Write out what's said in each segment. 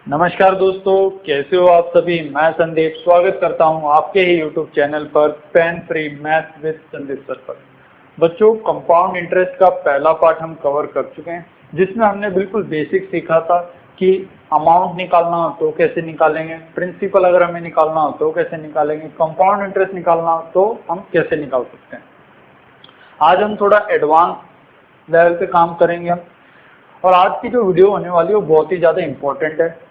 नमस्कार दोस्तों, कैसे हो आप सभी। मैं संदीप स्वागत करता हूं आपके ही यूट्यूब चैनल पर pain free math with Sandeep sir पर। बच्चों, कंपाउंड इंटरेस्ट का पहला पार्ट हम कवर कर चुके हैं, जिसमें हमने बिल्कुल बेसिक सीखा था कि अमाउंट निकालना हो तो कैसे निकालेंगे, प्रिंसिपल अगर हमें निकालना हो तो कैसे निकालेंगे, कंपाउंड इंटरेस्ट निकालना हो तो हम कैसे निकाल सकते हैं। आज हम थोड़ा एडवांस लेवल पे काम करेंगे और आज की जो वीडियो होने वाली है वो बहुत ही ज़्यादा इम्पोर्टेंट है।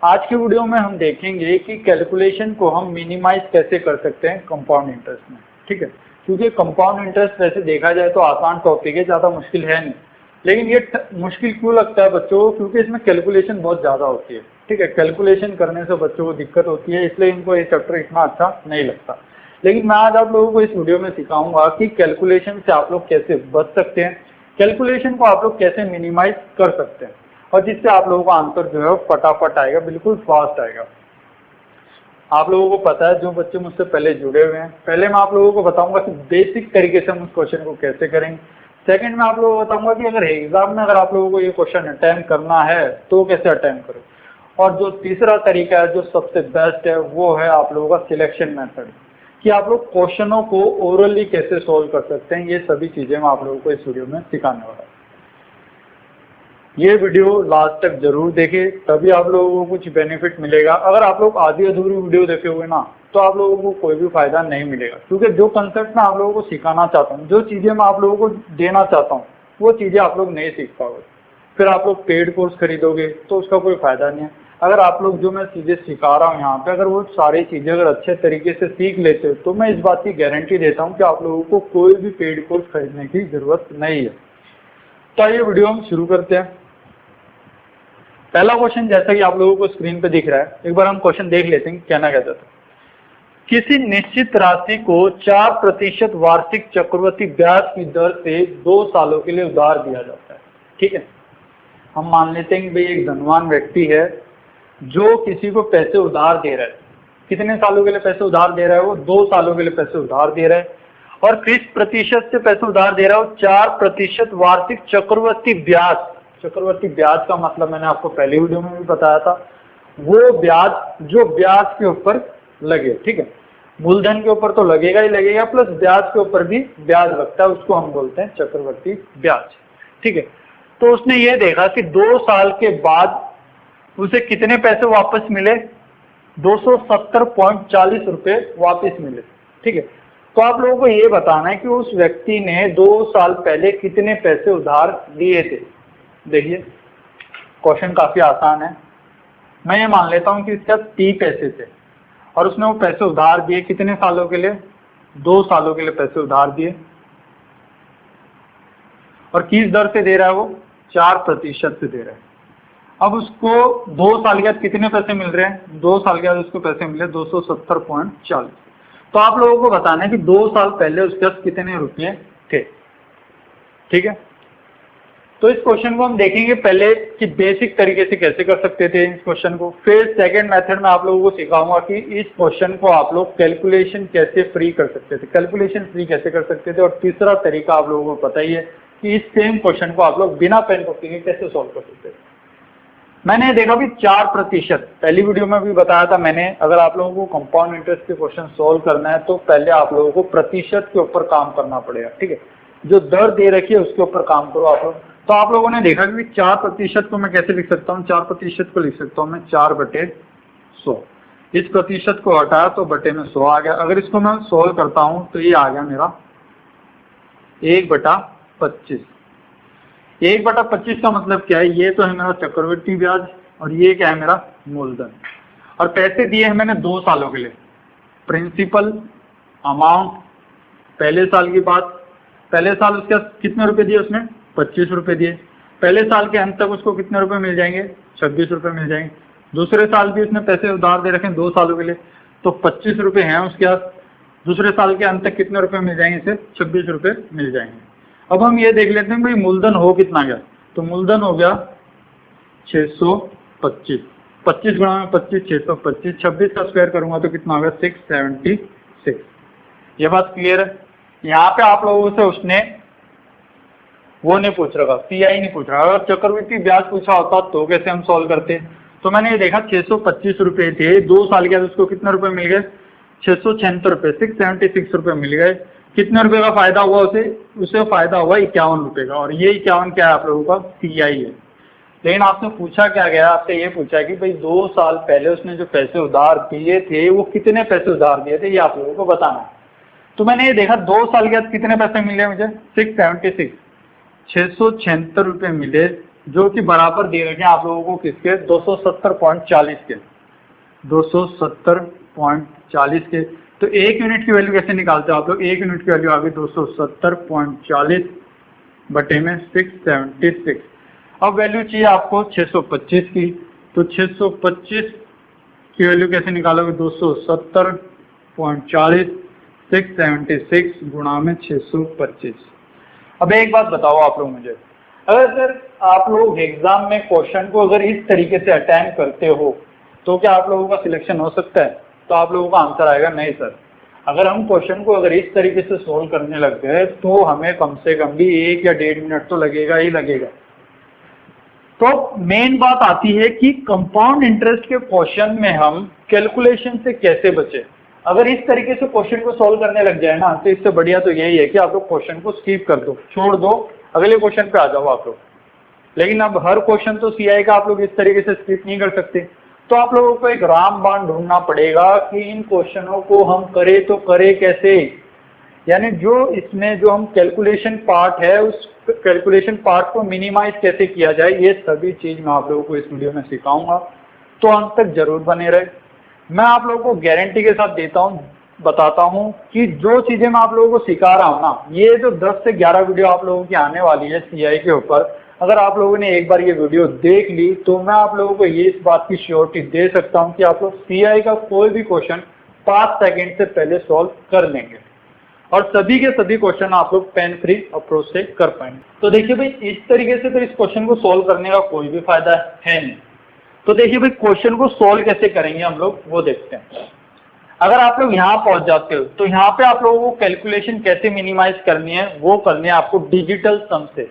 आज की वीडियो में हम देखेंगे कि कैलकुलेशन को हम मिनिमाइज कैसे कर सकते हैं कंपाउंड इंटरेस्ट में। ठीक है, क्योंकि कंपाउंड इंटरेस्ट वैसे देखा जाए तो आसान टॉपिक है, ज़्यादा मुश्किल है नहीं। लेकिन ये मुश्किल क्यों लगता है बच्चों को? क्योंकि इसमें कैलकुलेशन बहुत ज़्यादा होती है। ठीक है, कैलकुलेशन करने से बच्चों को दिक्कत होती है, इसलिए इनको ये चैप्टर इतना अच्छा नहीं लगता। लेकिन मैं आज आप लोगों को इस वीडियो में सिखाऊंगा कि कैलकुलेशन से आप लोग कैसे बच सकते हैं, कैलकुलेशन को आप लोग कैसे मिनिमाइज कर सकते हैं, और जिससे आप लोगों का आंसर जो है फटाफट आएगा, बिल्कुल फास्ट आएगा। आप लोगों को पता है, जो बच्चे मुझसे पहले जुड़े हुए हैं, पहले मैं आप लोगों को बताऊंगा कि बेसिक तरीके से हम उस क्वेश्चन को कैसे करेंगे। सेकंड में आप लोगों को बताऊंगा कि अगर एग्जाम में अगर आप लोगों को ये क्वेश्चन अटेम्प्ट करना है तो कैसे अटेम्प्ट करें। और जो तीसरा तरीका है, जो सबसे बेस्ट है, वो है आप लोगों का सिलेक्शन मेथड, कि आप लोग क्वेश्चनों को ओरली कैसे सोल्व कर सकते हैं। ये सभी चीजें मैं आप लोगों को इस वीडियो में सिखाने वाला हूं। ये वीडियो लास्ट तक जरूर देखें, तभी आप लोगों को कुछ बेनिफिट मिलेगा। अगर आप लोग आधी अधूरी वीडियो देखे हुए ना, तो आप लोगों को कोई भी फायदा नहीं मिलेगा। क्योंकि जो कंसेप्ट मैं आप लोगों को सिखाना चाहता हूँ, जो चीजें मैं आप लोगों को देना चाहता हूँ, वो चीजें आप लोग नहीं सीख पाओगे। फिर आप लोग पेड कोर्स खरीदोगे तो उसका कोई फायदा नहीं है। अगर आप लोग जो मैं चीजें सिखा रहा हूँ यहाँ पे, अगर वो सारी चीजें अगर अच्छे तरीके से सीख लेते हो, तो मैं इस बात की गारंटी देता हूँ कि आप लोगों को कोई भी पेड कोर्स खरीदने की जरूरत नहीं है। तो ये वीडियो हम शुरू करते हैं। पहला क्वेश्चन जैसा कि आप लोगों को स्क्रीन पे दिख रहा है, एक बार हम क्वेश्चन देख लेते हैं क्या कहता था। किसी निश्चित राशि को 4% वार्षिक चक्रवृद्धि ब्याज की दर से 2 सालों के लिए उधार दिया जाता है। ठीक है, हम मान लेते हैं कि भाई एक धनवान व्यक्ति है जो किसी को पैसे उधार दे रहा है। कितने सालों के लिए पैसे उधार दे रहा है? वो 2 सालों के लिए पैसे उधार दे रहा है। और किस प्रतिशत से पैसे उधार दे रहा है? 4% वार्षिक चक्रवृद्धि ब्याज। चक्रवृद्धि ब्याज का मतलब मैंने आपको पहली वीडियो में भी बताया था, वो ब्याज जो ब्याज के ऊपर लगे। ठीक है, मूलधन के ऊपर तो लगेगा ही लगेगा, प्लस ब्याज के ऊपर भी ब्याज लगता है, उसको हम बोलते हैं चक्रवृद्धि ब्याज। ठीक है, तो उसने ये देखा कि 2 साल के बाद उसे कितने पैसे वापस मिले? 270.40 रुपए वापस मिले। ठीक है, तो आप लोगों को ये बताना है कि उस व्यक्ति ने 2 साल पहले कितने पैसे उधार लिए थे। देखिए, क्वेश्चन काफी आसान है। मैं ये मान लेता हूं कि इसके 30 पैसे थे और उसने वो पैसे उधार दिए कितने सालों के लिए? 2 सालों के लिए पैसे उधार दिए। और किस दर से दे रहा है वो? 4% से दे रहा है। अब उसको 2 साल के बाद कितने पैसे मिल रहे हैं? 2 साल के बाद उसको पैसे मिले 270.40। तो आप लोगों को बताना है कि 2 साल पहले उसके पास कितने रुपये थे। ठीक है, तो इस क्वेश्चन को हम देखेंगे पहले कि बेसिक तरीके से कैसे कर सकते थे इस क्वेश्चन को। फिर सेकंड मेथड में आप लोगों को सिखाऊंगा कि इस क्वेश्चन को आप लोग कैलकुलेशन कैसे फ्री कर सकते थे, कैलकुलेशन फ्री कैसे कर सकते थे। और तीसरा तरीका आप लोगों को पता ही है कि इस सेम क्वेश्चन को आप लोग बिना पेन कॉपी के कैसे सॉल्व कर सकते थे। मैंने देखा भी 4%, पहली वीडियो में भी बताया था मैंने, अगर आप लोगों को कंपाउंड इंटरेस्ट के क्वेश्चन सॉल्व करना है तो पहले आप लोगों को प्रतिशत के ऊपर काम करना पड़ेगा। ठीक है, जो दर दे रखी है उसके ऊपर काम करो आप लोग। तो आप लोगों ने देखा कि 4% को मैं कैसे लिख सकता हूँ? 4% को लिख सकता हूँ मैं 4/100। इस प्रतिशत को हटाया तो बटे में 100 आ गया। अगर इसको मैं सोल्व करता हूँ तो ये आ गया मेरा 1/25। 1/25 का मतलब क्या है? ये तो है मेरा चक्रवृद्धि ब्याज और ये क्या है? मेरा मूलधन। और पैसे दिए हैं मैंने 2 सालों के लिए। प्रिंसिपल अमाउंट, पहले साल की बात, पहले साल उसके कितने रुपए दिए उसने? 25 रुपए दिए। पहले साल के अंत तक उसको कितने रुपए मिल जाएंगे? 26 रुपए मिल जाएंगे। दूसरे साल भी उसने पैसे उधार दे रखे हैं 2 सालों के लिए, तो 25 रुपए हैं उसके पास। दूसरे साल के अंत तक कितने रुपए मिल जाएंगे? इसे 26 रुपए मिल जाएंगे। अब हम ये देख लेते हैं भाई मूलधन हो कितना गया। तो मूलधन हो गया 625। 25 गुणा में 25 625। 26 का स्क्वायर करूंगा तो कितना होगा? 676। ये बात क्लियर है। यहाँ पे आप लोगों से उसने वो नहीं पूछ रहा, पीआई नहीं पूछ रहा। अगर चक्रवृद्धि ब्याज पूछा होता तो कैसे हम सॉल्व करते? तो मैंने ये देखा 625 रुपये थे, 2 साल के बाद उसको कितने रुपए मिल गए, 676 रुपये, 676 रुपये मिल गए। कितने रुपए का फायदा हुआ उसे फायदा हुआ 51 रुपये का, और ये 51 क्या है आप लोगों का, CI है। लेकिन आपसे पूछा क्या गया, आपसे ये पूछा कि भाई 2 साल पहले उसने जो पैसे उधार दिए थे वो कितने पैसे उधार दिए थे, ये आप लोगों को बताना है। तो मैंने ये देखा 2 साल के बाद कितने पैसे मिले मुझे, 676 रुपये मिले, जो कि बराबर दे रखे हैं आप लोगों को किसके, 270.40 के, 270.40 के। तो 1 यूनिट की वैल्यू कैसे निकालते हो आप लोग, 1 यूनिट की वैल्यू आ गई 270.40 बटे में 676। अब वैल्यू चाहिए आपको 625 की, तो 625 की वैल्यू कैसे निकालोगे, 270.40 676 गुणा में 625। अब एक बात बताओ आप लोग मुझे, अगर सर आप लोग एग्जाम में क्वेश्चन को अगर इस तरीके से अटेम्प्ट करते हो तो क्या आप लोगों का सिलेक्शन हो सकता है, तो आप लोगों का आंसर आएगा नहीं सर। अगर हम क्वेश्चन को अगर इस तरीके से सोल्व करने लग गए तो हमें कम से कम भी 1 या 1.5 मिनट तो लगेगा ही लगेगा। तो मेन बात आती है कि कंपाउंड इंटरेस्ट के क्वेश्चन में हम कैलकुलेशन से कैसे बचे। अगर इस तरीके से क्वेश्चन को सॉल्व करने लग जाए ना, तो इससे बढ़िया तो यही है कि आप लोग क्वेश्चन को स्किप कर दो, छोड़ दो, अगले क्वेश्चन पे आ जाओ आप लोग। लेकिन अब हर क्वेश्चन तो CI का आप लोग इस तरीके से स्किप नहीं कर सकते, तो आप लोगों को एक रामबाण ढूंढना पड़ेगा कि इन क्वेश्चनों को हम करें तो करें कैसे। यानी जो इसमें जो हम कैलकुलेशन पार्ट है उस कैलकुलेशन पार्ट को मिनिमाइज कैसे किया जाए, ये सभी चीज मैं आप लोगों को इस वीडियो में सिखाऊंगा, तो अंत तक जरूर बने रहे। मैं आप लोगों को गारंटी के साथ देता हूँ, बताता हूँ कि जो चीजें मैं आप लोगों को सिखा रहा हूँ ना, ये जो 10 से 11 वीडियो आप लोगों की आने वाली है CI के ऊपर, अगर आप लोगों ने एक बार ये वीडियो देख ली तो मैं आप लोगों को ये इस बात की श्योरिटी दे सकता हूँ कि आप लोग CI का कोई भी क्वेश्चन 5 सेकेंड से पहले सॉल्व कर लेंगे, और सभी के सभी क्वेश्चन आप लोग पेन फ्री अप्रोच से कर पाएंगे। तो देखिए भाई, इस तरीके से तो इस क्वेश्चन को सॉल्व करने का कोई भी फायदा है नहीं। तो देखिए भाई, क्वेश्चन को सॉल्व कैसे करेंगे हम लोग वो देखते हैं। अगर आप लोग यहाँ पहुंच जाते हो तो यहाँ पे आप लोगों को कैलकुलेशन कैसे मिनिमाइज करनी है वो करनी है आपको डिजिटल सम से।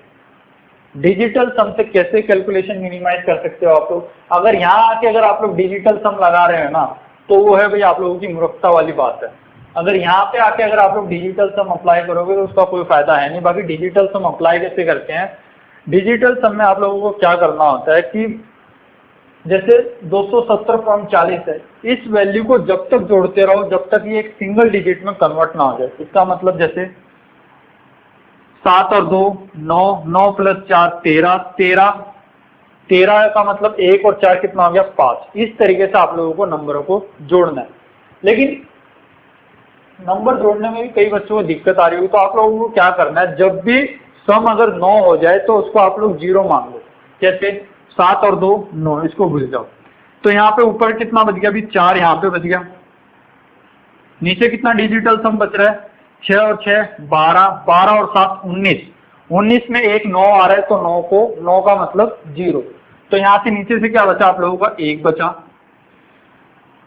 डिजिटल सम से कैसे कैलकुलेशन मिनिमाइज कर सकते हो आप लोग, अगर यहाँ आके अगर आप लोग डिजिटल सम लगा रहे हैं ना, तो वो है भाई आप लोगों की मूर्खता वाली बात है। अगर यहाँ पे आके अगर आप लोग डिजिटल सम अप्लाई करोगे तो उसका कोई फायदा है नहीं। बाकी डिजिटल सम अप्लाई कैसे करते हैं, डिजिटल सम में आप लोगों को क्या करना होता है कि जैसे 270.40 है, इस वैल्यू को जब तक जोड़ते रहो जब तक ये एक सिंगल डिजिट में कन्वर्ट ना हो जाए। इसका मतलब जैसे 7 और 2 9, 9 प्लस 4 13, 13 का मतलब 1 और 4 कितना हो गया 5। इस तरीके से आप लोगों को नंबरों को जोड़ना है। लेकिन नंबर जोड़ने में भी कई बच्चों को दिक्कत आ रही होगी, तो आप लोगों को क्या करना है, जब भी सम अगर 9 हो जाए तो उसको आप लोग 0 मान लो। कैसे, 7 और 2 9, इसको भूल जाओ। तो यहाँ पे ऊपर कितना बच गया, अभी 4 यहाँ पे बच गया। नीचे कितना डिजिटल सम बच रहा है, 6 और 6 12, 12 और 7 19, 19 में एक 9 आ रहा है तो 9 को 9 का मतलब 0। तो यहाँ से नीचे से क्या बचा आप लोगों का, 1 बचा।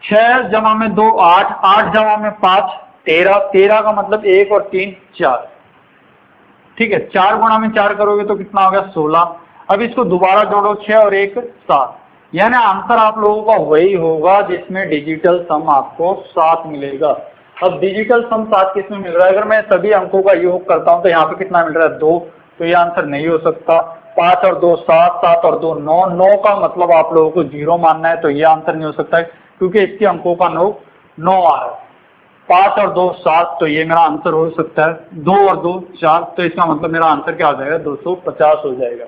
6 जमा में 2 8, 8 जमा में 5 13, 13 का मतलब 1 और 3 4। ठीक है, 4 गुणा में 4 करोगे तो कितना हो गया 16। अब इसको दोबारा जोड़ो, 6 और 1 7, यानी आंसर आप लोगों का वही होगा जिसमें डिजिटल सम आपको 7 मिलेगा। अब डिजिटल सम 7 किसमें मिल रहा है, अगर मैं सभी अंकों का योग करता हूं तो यहाँ पे कितना मिल रहा है 2, तो ये आंसर नहीं हो सकता। 5 और 2 7, 7 और 2 9, 9 का मतलब आप लोगों को 0 मानना है, तो ये आंसर नहीं हो सकता है क्योंकि इसके अंकों का 9 आ रहा है। 5 और 2 7, तो ये मेरा आंसर हो सकता है। 2 और 2 4, तो इसका मतलब मेरा आंसर क्या हो जाएगा 250 हो जाएगा।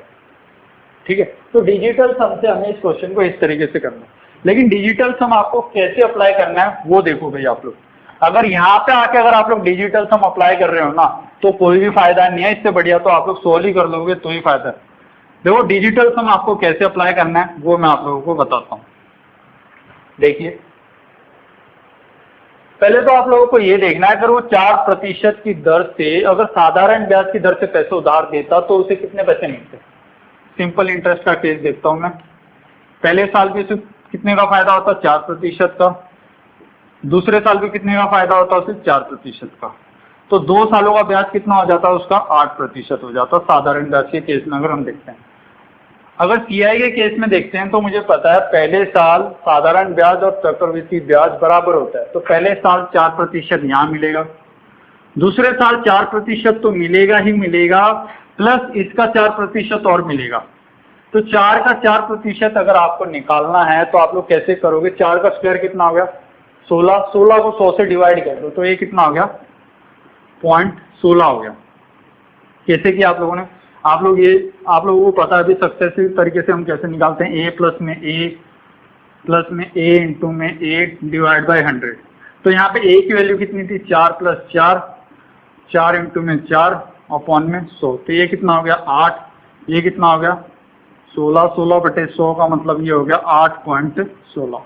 ठीक है, तो डिजिटल सम से हमें इस क्वेश्चन को इस तरीके से करना है। लेकिन डिजिटल सम आपको कैसे अप्लाई करना है वो देखो भाई आप लोग। अगर यहाँ पे आके अगर आप लोग डिजिटल सम अप्लाई कर रहे हो ना तो कोई भी फायदा नहीं है, इससे बढ़िया तो आप लोग सोल्व ही कर लोगे तो ही फायदा है। देखो डिजिटल सम आपको कैसे अप्लाई करना है वो मैं आप लोगों को बताता हूँ। देखिए, पहले तो आप लोगों को ये देखना है, अगर वो 4% की दर से अगर साधारण ब्याज की दर से पैसे उधार देता तो उसे कितने पैसे मिलते। सिंपल इंटरेस्ट का केस देखता हूं मैं। पहले साल पे कितने का फायदा होता, 4% का। दूसरे साल पे कितने का फायदा होता, उसे 4% का। तो 2 सालों का ब्याज कितना हो जाता है उसका 8% हो जाता, साधारण ब्याज के केस में अगर हम देखते हैं। अगर सीआई के केस में देखते हैं तो मुझे पता है पहले साल साधारण ब्याज और चक्रवृद्धि ब्याज बराबर होता है, तो पहले साल 4% यहाँ मिलेगा, दूसरे साल 4% तो मिलेगा ही मिलेगा, प्लस इसका 4% और मिलेगा। तो 4 का 4% अगर आपको निकालना है तो आप लोग कैसे करोगे? 4 का स्क्वायर कितना हो गया? 16, 16 को 100 से डिवाइड कर दो तो ये कितना हो गया? 0.16 हो गया। कैसे किया आप लोगों ने? आप लोगों को पता है अभी सक्सेसिव तरीके से हम कैसे निकालते हैं, a प्लस में a इंटू में a डिवाइड बाई 100। तो यहाँ पे a की वैल्यू कितनी थी? 4 प्लस 4 इंटू में 4 अपॉन में 100, तो ये कितना हो गया? 8। ये कितना हो गया? 16, 16 बटे 100 का मतलब ये हो गया 8.16।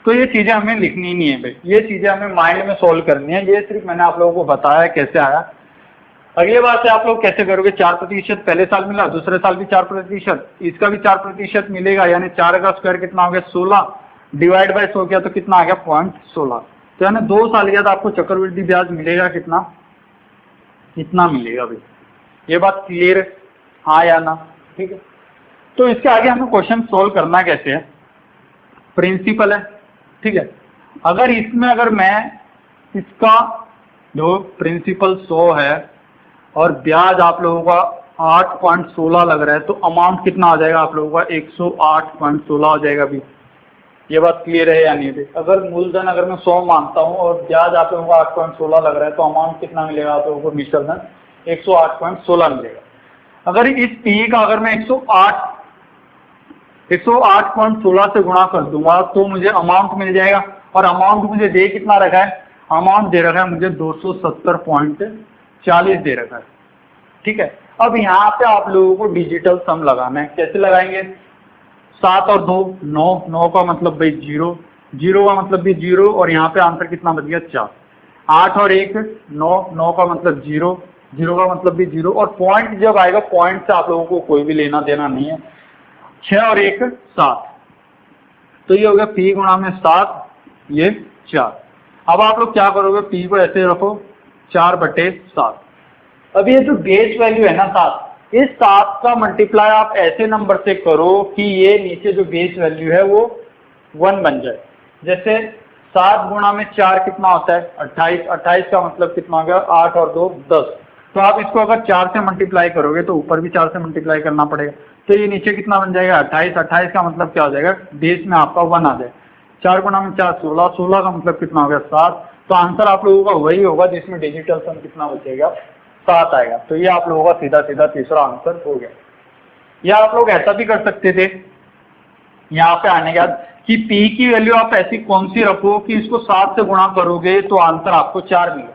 तो ये चीजें हमें लिखनी नहीं है भाई, ये चीजें हमें माइंड में सोल्व करनी है। ये सिर्फ मैंने आप लोगों को बताया कैसे आया। अगले बार से आप लोग कैसे करोगे? 4% पहले साल मिला, दूसरे साल भी 4%, इसका भी 4% मिलेगा, यानी 4 का स्क्वायर कितना हो गया? 16 डिवाइड बाय 100 किया तो कितना आ गया? 0.16। तो यानी 2 साल के बाद आपको चक्रवृद्धि ब्याज मिलेगा कितना? इतना मिलेगा भाई। ये बात क्लियर है, हाँ या ना? ठीक है। तो इसके आगे हमें क्वेश्चन सोल्व करना कैसे है? प्रिंसिपल है, ठीक है। अगर मैं इसका जो प्रिंसिपल 100 है और ब्याज आप लोगों का 8.16 लग रहा है, तो अमाउंट कितना आ जाएगा आप लोगों का? 108.16 हो जाएगा भी। ये बात क्लियर है या नहीं? अगर मूलधन अगर मैं 100 मानता हूँ और ब्याज आप लोगों को 8.16 लग रहा है, तो अमाउंट कितना मिलेगा आप लोगों को? मिश्र धन 108.16 मिलेगा। अगर इस पी का अगर मैं 108.16 से गुणा कर दूंगा तो मुझे अमाउंट मिल जाएगा, और अमाउंट मुझे दे कितना रखा है? अमाउंट दे रखा है मुझे 270.40 दे रखा है, ठीक है। अब यहाँ पे आप लोगों को डिजिटल सम लगाना है। कैसे लगाएंगे? 7 और 2 9, 9 का मतलब भाई 0, 0 का मतलब भी 0, और यहाँ पे आंसर कितना बच गया? 4। 8 और 1 9, 9 का मतलब 0, 0 का मतलब भी 0, और पॉइंट जब आएगा, पॉइंट से आप लोगों को कोई भी लेना देना नहीं है। 6 और 1 7, तो ये हो गया P गुणा में 7, ये 4। अब आप लोग क्या करोगे? P को ऐसे रखो 4/7। अब ये जो बेस वैल्यू है ना 7, इस 7 का मल्टीप्लाई आप ऐसे नंबर से करो कि ये नीचे जो बेस वैल्यू है वो 1 बन जाए। जैसे 7 गुणा में 4 कितना होता है? 28। 28 का मतलब कितना हो गया? 8 और 2 10। तो आप इसको अगर 4 से मल्टीप्लाई करोगे तो ऊपर भी 4 से मल्टीप्लाई करना पड़ेगा, तो ये नीचे कितना बन जाएगा? 28। 28 का मतलब क्या हो जाएगा? बेस में आपका 1 आ जाए। 4 गुणा में 4 16, 16 का मतलब कितना हो गया? 7। तो आंसर आप लोगों का वही होगा जिसमें डिजिटल सम कितना बचेगा? 7 आएगा। तो ये आप लोगों का सीधा सीधा तीसरा आंसर हो गया। या आप लोग ऐसा भी कर सकते थे यहाँ पे आने के बाद कि P की वैल्यू आप ऐसी कौन सी रखो कि इसको 7 से गुणा करोगे तो आंसर आपको 4 मिले।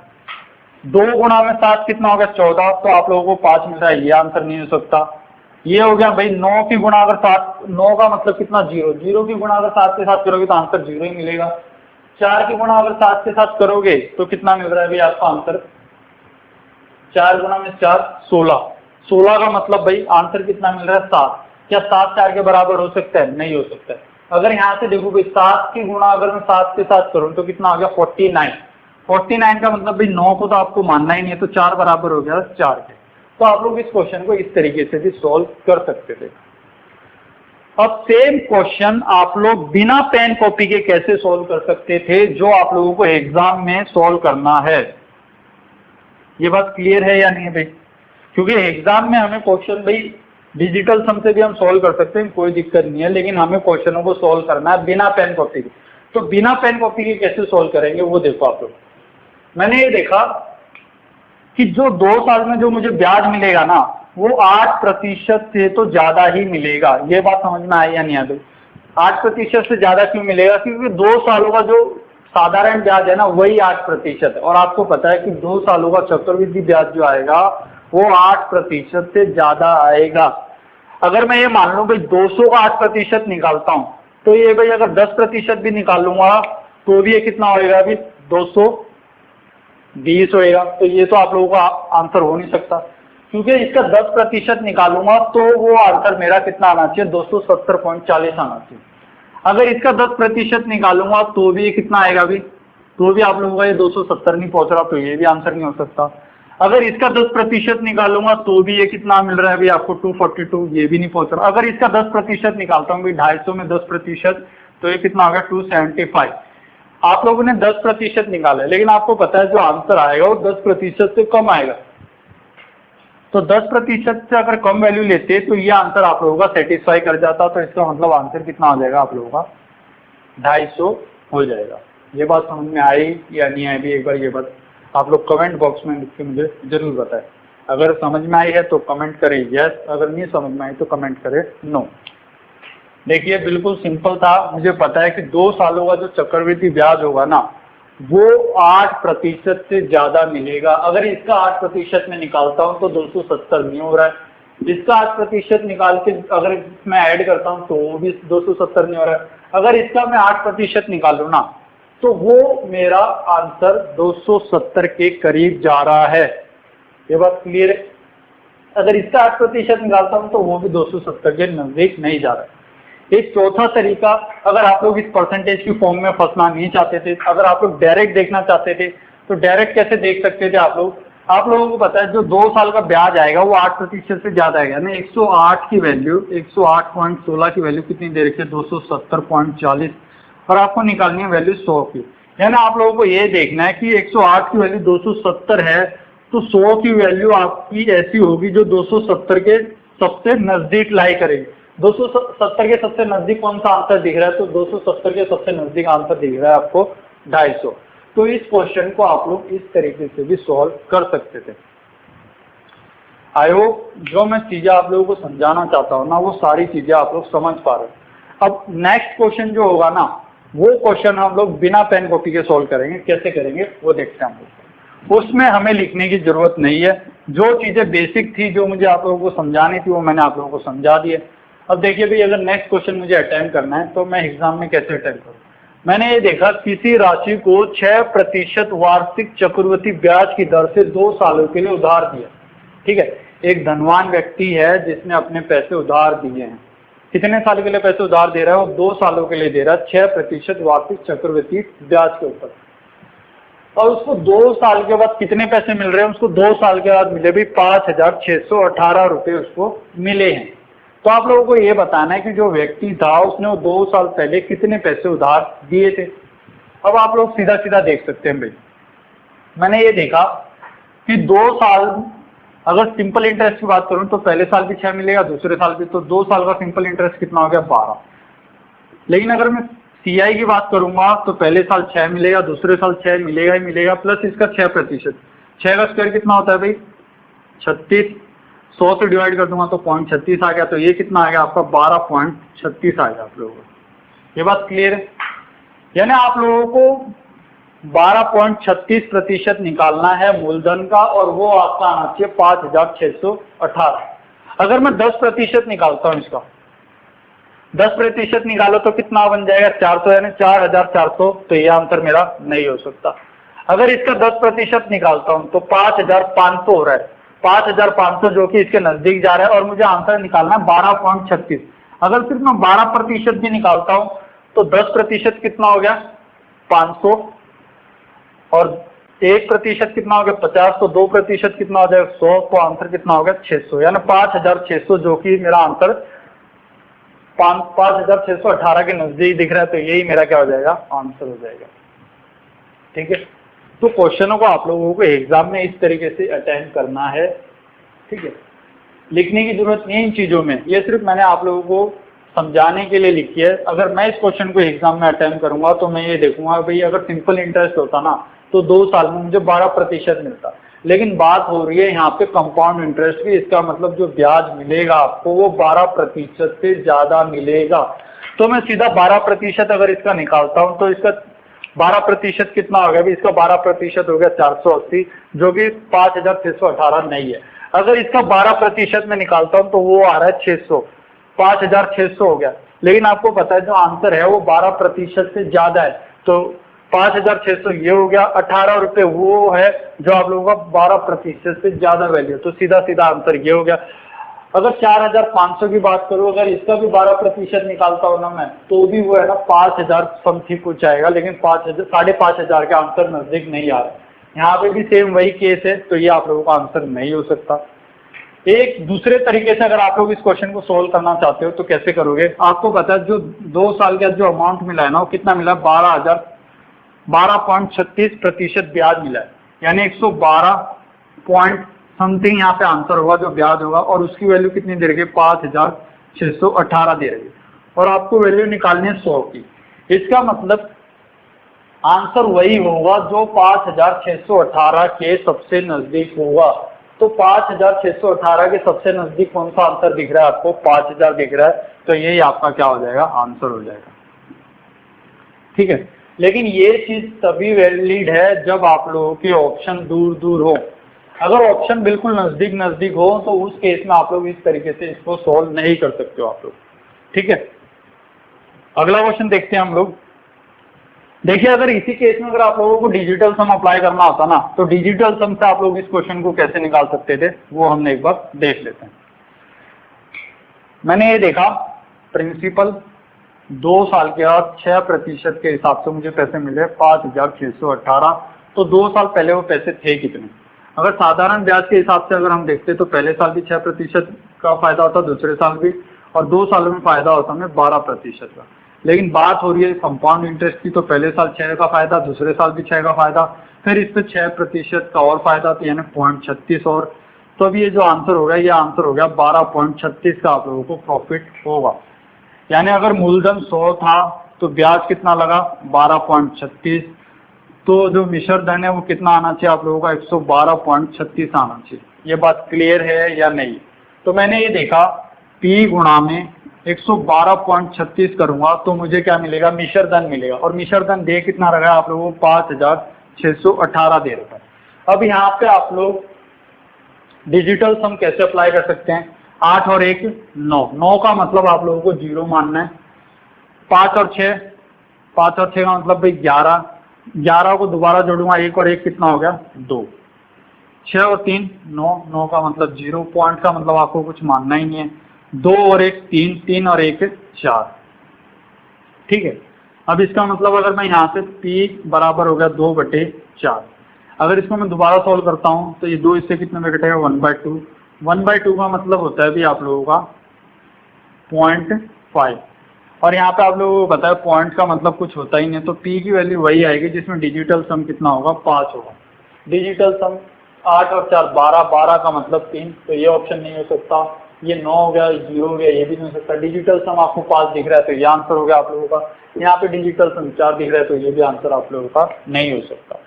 2 गुणा में 7 कितना हो गया? 14, तो आप लोगों को 5 मिल रहा है, ये आंसर नहीं हो सकता। ये हो गया भाई 9 की गुणा अगर 7, 9 का मतलब कितना? 0, 0 की गुणा अगर 7 के साथ करोगे तो आंसर 0 ही मिलेगा। 4 की गुणा अगर 7 के साथ करोगे तो कितना मिल रहा है भाई आपका आंसर? 4 गुणा में 4 16, 16 का मतलब भाई आंसर कितना मिल रहा है? 7। क्या 7 4 के बराबर हो सकता है? नहीं हो सकता है। अगर यहाँ से देखो भाई 7 की गुणा अगर मैं 7 के साथ करूँ तो कितना आ गया? 49। 49 का मतलब भाई 9 को तो आपको मानना ही नहीं है, तो 4 बराबर हो गया 4 के। तो आप लोग इस क्वेश्चन को इस तरीके से भी सॉल्व कर सकते थे। अब सेम क्वेश्चन आप लोग बिना पेन कॉपी के कैसे सॉल्व कर सकते थे, जो आप लोगों को एग्जाम में सॉल्व करना है। ये बात क्लियर है या नहीं है भाई? क्योंकि एग्जाम में हमें क्वेश्चन भाई डिजिटल सम से भी हम सॉल्व कर सकते हैं, कोई दिक्कत नहीं है, लेकिन हमें क्वेश्चनों को सॉल्व करना है बिना पेन कॉपी के। तो बिना पेन कॉपी के कैसे सॉल्व करेंगे वो देखो आप लोग। मैंने ये देखा कि जो 2 साल में जो मुझे ब्याज मिलेगा ना वो 8% से तो ज्यादा ही मिलेगा। ये बात समझ में आई या नहीं आई? 8% से ज्यादा क्यों मिलेगा? क्योंकि 2 सालों का जो साधारण ब्याज है ना वही 8% है, और आपको पता है कि 2 सालों का चक्रवृद्धि ब्याज जो आएगा वो 8% से ज्यादा आएगा। अगर मैं ये मान लूं भाई 200 का 8% निकालता हूं, तो ये भाई अगर 10% भी निकालूंगा तो भी ये कितना होएगा? अभी 220 होएगा। तो ये तो आप लोगों का आंसर हो नहीं सकता, क्योंकि इसका 10% निकालूंगा तो वो आंसर मेरा कितना आना चाहिए? 270.40 आना चाहिए। अगर इसका 10% निकालूंगा तो भी कितना आएगा? अभी तो भी आप लोगों का ये 270 नहीं पहुंच रहा, तो ये भी आंसर नहीं हो सकता। अगर इसका 10% निकालूंगा तो भी ये कितना मिल रहा है अभी आपको 242, ये भी नहीं पहुंच रहा। अगर इसका 10% निकालता हूँ भाई 250 में 10%, तो ये कितना होगा 275। आप लोगों ने 10% निकाला है, लेकिन आपको पता है जो आंसर आएगा वो 10% से कम आएगा। तो 10% से अगर कम वैल्यू लेते तो ये आंसर आप लोगों का सेटिस्फाई कर जाता। तो इसका मतलब आंसर कितना हो जाएगा आप लोगों का 250 हो जाएगा। ये बात समझ में आई या नहीं आई भी एक बार ये बात आप लोग कमेंट बॉक्स में लिख के मुझे जरूर बताएं। अगर समझ में आई है तो कमेंट करें यस, अगर नहीं समझ में आई तो कमेंट करें नो। देखिए बिल्कुल सिंपल था। मुझे पता है कि 2 सालों का जो चक्रवृद्धि ब्याज होगा ना वो 8% से ज्यादा मिलेगा। अगर इसका 8% में निकालता हूं तो 270 नहीं हो रहा है। इसका 8% निकाल के अगर मैं ऐड करता हूं तो वो भी 270 नहीं हो रहा है। अगर इसका मैं 8% निकालू ना तो वो मेरा आंसर 270 के करीब जा रहा है। ये बात क्लियर है। अगर इसका 8% निकालता हूं तो वो भी 270 के नजदीक नहीं जा रहा है। एक चौथा तरीका, अगर आप लोग इस परसेंटेज की फॉर्म में फंसना नहीं चाहते थे, अगर आप लोग डायरेक्ट देखना चाहते थे तो डायरेक्ट कैसे देख सकते थे आप लोगों को पता है जो 2 साल का ब्याज आएगा वो 8% से ज्यादा आएगा ना। 108 की वैल्यू 108.16 की वैल्यू कितनी दे रखी है 270.40 और आपको निकालनी है वैल्यू 100 की। यानी आप लोगों को ये देखना है कि 108 की वैल्यू 270 है तो 100 की वैल्यू आपकी ऐसी होगी जो 270 के सबसे नजदीक लाई करेगी। 270 के सबसे नजदीक कौन सा आंसर दिख रहा है तो 270 के सबसे नजदीक आंसर दिख रहा है आपको 250। तो इस क्वेश्चन को आप लोग इस तरीके से भी सॉल्व कर सकते थे। आई होप जो मैं चीजें आप लोगों को समझाना चाहता हूँ ना वो सारी चीजें आप लोग समझ पा रहे हो। अब नेक्स्ट क्वेश्चन जो होगा ना वो क्वेश्चन हम लोग बिना पेन कॉपी के सॉल्व करेंगे। कैसे करेंगे वो देखते हैं हम लोग। उसमें हमें लिखने की जरूरत नहीं है। जो चीजें बेसिक थी जो मुझे आप लोगों को समझानी थी वो मैंने आप लोगों को समझा दी है। अब देखिए भाई अगर नेक्स्ट क्वेश्चन मुझे अटेम्प्ट करना है तो मैं एग्जाम में कैसे अटेम्प्ट करूँ। मैंने ये देखा किसी राशि को 6% वार्षिक चक्रवृद्धि ब्याज की दर से 2 सालों के लिए उधार दिया। ठीक है, एक धनवान व्यक्ति है जिसने अपने पैसे उधार दिए हैं। कितने साल के लिए पैसे उधार दे रहा है वो 2 सालों के लिए दे रहा है 6% वार्षिक चक्रवृद्धि ब्याज के ऊपर। और उसको 2 साल के बाद कितने पैसे मिल रहे हैं उसको 2 साल के बाद मिले भी 5,618 रुपए उसको मिले हैं। तो आप लोगों को ये बताना है कि जो व्यक्ति था उसने वो 2 साल पहले कितने पैसे उधार दिए थे। अब आप लोग सीधा सीधा देख सकते हैं भाई। मैंने ये देखा कि 2 साल अगर सिंपल इंटरेस्ट की बात करूं तो पहले साल भी 6 मिलेगा दूसरे साल भी, तो 2 साल का सिंपल इंटरेस्ट कितना हो गया 12। लेकिन अगर मैं सीआई की बात करूंगा तो पहले साल 6 मिलेगा दूसरे साल 6 मिलेगा ही मिलेगा प्लस इसका 6%। 6 का स्क्वायर कितना होता है भाई 36। 100 से डिवाइड कर दूंगा तो 0.36 आ गया। तो ये कितना आ गया आपका 12.36 आ गया आप लोगों को। ये बात क्लियर है। यानी आप लोगों को 12.36% निकालना है मूलधन का और वो आपका आना चाहिए 5,618। अगर मैं 10% निकालता हूं इसका 10% निकालो तो कितना बन जाएगा 400 यानी 4,400। तो ये आंसर मेरा नहीं हो सकता। अगर इसका 10% निकालता हूं तो 5,500 हो रहा है। 5,500 जो कि इसके नजदीक जा रहा है और मुझे आंसर निकालना है 12.36। अगर सिर्फ मैं 12% भी निकालता हूं तो 10% कितना हो गया 500 और 1% कितना हो गया 50। तो 2% कितना हो जाएगा 100। तो आंसर कितना हो गया 600 यानी 5,600 जो कि मेरा आंसर 5,618 के नजदीक दिख रहा है। तो यही मेरा क्या हो जाएगा आंसर हो जाएगा। ठीक है, तो क्वेश्चनों को आप लोगों को एग्जाम में इस तरीके से अटेम्प्ट करना है। ठीक है, लिखने की जरूरत नहीं इन चीजों में, ये सिर्फ मैंने आप लोगों को समझाने के लिए लिखी है। अगर मैं इस क्वेश्चन को एग्जाम में अटेम्प्ट करूंगा तो मैं ये देखूंगा भाई अगर सिंपल इंटरेस्ट होता ना तो 2 साल में मुझे 12% मिलता। लेकिन बात हो रही है यहाँ पे कंपाउंड इंटरेस्ट की। इसका मतलब जो ब्याज मिलेगा आपको वो 12% से ज्यादा मिलेगा। तो मैं सीधा 12% अगर इसका निकालता हूं तो इसका 12% कितना हो गया भी इसका 12% हो गया 480 जो कि 5,618 नहीं है। अगर इसका 12% में निकालता हूं तो वो आ रहा है 600, 5,600 हो गया। लेकिन आपको पता है जो आंसर है वो 12% से ज्यादा है। तो 5,600 ये हो गया। 18 रुपए वो है जो आप लोगों का 12% से ज्यादा वैल्यू। तो सीधा सीधा आंसर ये हो गया। अगर 4,500 की बात करूं अगर इसका भी 12% निकालता हूं ना मैं तो भी वो है ना 5,000 समथिंग कुछ आएगा। लेकिन 5,000 5,500 के आंसर नजदीक नहीं आ रहा। यहाँ पे भी सेम वही केस है, तो ये आप लोगों का आंसर नहीं हो सकता। एक दूसरे तरीके से अगर आप लोग इस क्वेश्चन को सोल्व करना चाहते हो तो कैसे करोगे, आपको पता है जो 2 साल का जो अमाउंट मिला है ना वो कितना मिला है, 12.36% ब्याज मिला है, यानी 112 पॉइंट समथिंग यहाँ पे आंसर होगा जो ब्याज होगा, और उसकी वैल्यू कितनी दे रही है, 5,618 दे रही है, और आपको वैल्यू निकालनी है 100 की। इसका मतलब आंसर वही होगा जो 5,618 के सबसे नजदीक होगा। तो 5,618 के सबसे नजदीक कौन सा आंसर दिख रहा है आपको, 5,000 दिख रहा है, तो यही आपका क्या हो जाएगा, आंसर हो जाएगा। ठीक है, लेकिन ये चीज तभी वैलिड है जब आप लोगों के ऑप्शन दूर दूर हो। अगर ऑप्शन बिल्कुल नजदीक नजदीक हो तो उस केस में आप लोग इस तरीके से इसको सॉल्व नहीं कर सकते हो आप लोग। ठीक है, अगला क्वेश्चन देखते हैं हम लोग। देखिए, अगर इसी केस में अगर आप लोगों को डिजिटल सम अप्लाई करना होता ना, तो डिजिटल सम से आप लोग इस क्वेश्चन को कैसे निकाल सकते थे, वो हमने एक बार देख लेते हैं। मैंने ये देखा, प्रिंसिपल 2 साल के बाद 6% के हिसाब से मुझे पैसे मिले 5,618। तो 2 साल पहले वो पैसे थे कितने। अगर साधारण ब्याज के हिसाब से अगर हम देखते तो पहले साल भी 6% का फायदा होता, दूसरे साल भी, और 2 सालों में फायदा होता हमें 12% का। लेकिन बात हो रही है कंपाउंड इंटरेस्ट की, तो पहले साल 6 का फायदा, दूसरे साल भी 6 का फायदा, फिर इस पे 6% का और फायदा, तो यानी 0.36 और। तो अब ये जो आंसर हो गया, ये आंसर हो गया 12.36 का आप लोगों को प्रॉफिट होगा। यानी अगर मूलधन 100 था तो ब्याज कितना लगा, 12.36। तो जो मिश्र धन है वो कितना आना चाहिए आप लोगों का, 112.36 आना चाहिए। ये बात क्लियर है या नहीं। तो मैंने ये देखा, P गुणा में 112.36 करूंगा तो मुझे क्या मिलेगा, मिश्र धन मिलेगा, और मिश्र धन दे कितना रहा है आप लोगों को, 5,618 दे रखा है। अब यहाँ पे आप लोग डिजिटल सम कैसे अप्लाई कर सकते हैं, 8 और 1 9, 9 का मतलब आप लोगों को 0 मानना है, 5 और 6 का मतलब भाई 11, 11 को दोबारा जोड़ूंगा, 1 और 1 कितना हो गया, 2, 6 और 3 9, 9 का मतलब 0, पॉइंट का मतलब आपको कुछ मानना ही नहीं है, 2 और 1 3, 3 और 1 4। ठीक है, अब इसका मतलब अगर मैं यहाँ से P बराबर हो गया 2/4, अगर इसको मैं दोबारा सॉल्व करता हूँ तो ये 2 इससे कितने में कटेगा, 1/2। 1/2 का मतलब होता है भी आप लोगों का 0.5, और यहाँ पे आप लोगों को पता है पॉइंट का मतलब कुछ होता ही नहीं, तो P की वैल्यू वही आएगी जिसमें डिजिटल सम कितना होगा, 5 होगा। डिजिटल सम 8 और 4 12, 12 का मतलब 3, तो ये ऑप्शन नहीं हो सकता। ये 9 हो गया, 0 हो गया, ये भी नहीं हो सकता। डिजिटल सम आपको 5 दिख रहा है तो ये आंसर हो गया आप लोगों का। यहाँ पे डिजिटल सम 4 दिख रहा है तो ये भी आंसर आप लोगों का नहीं हो सकता।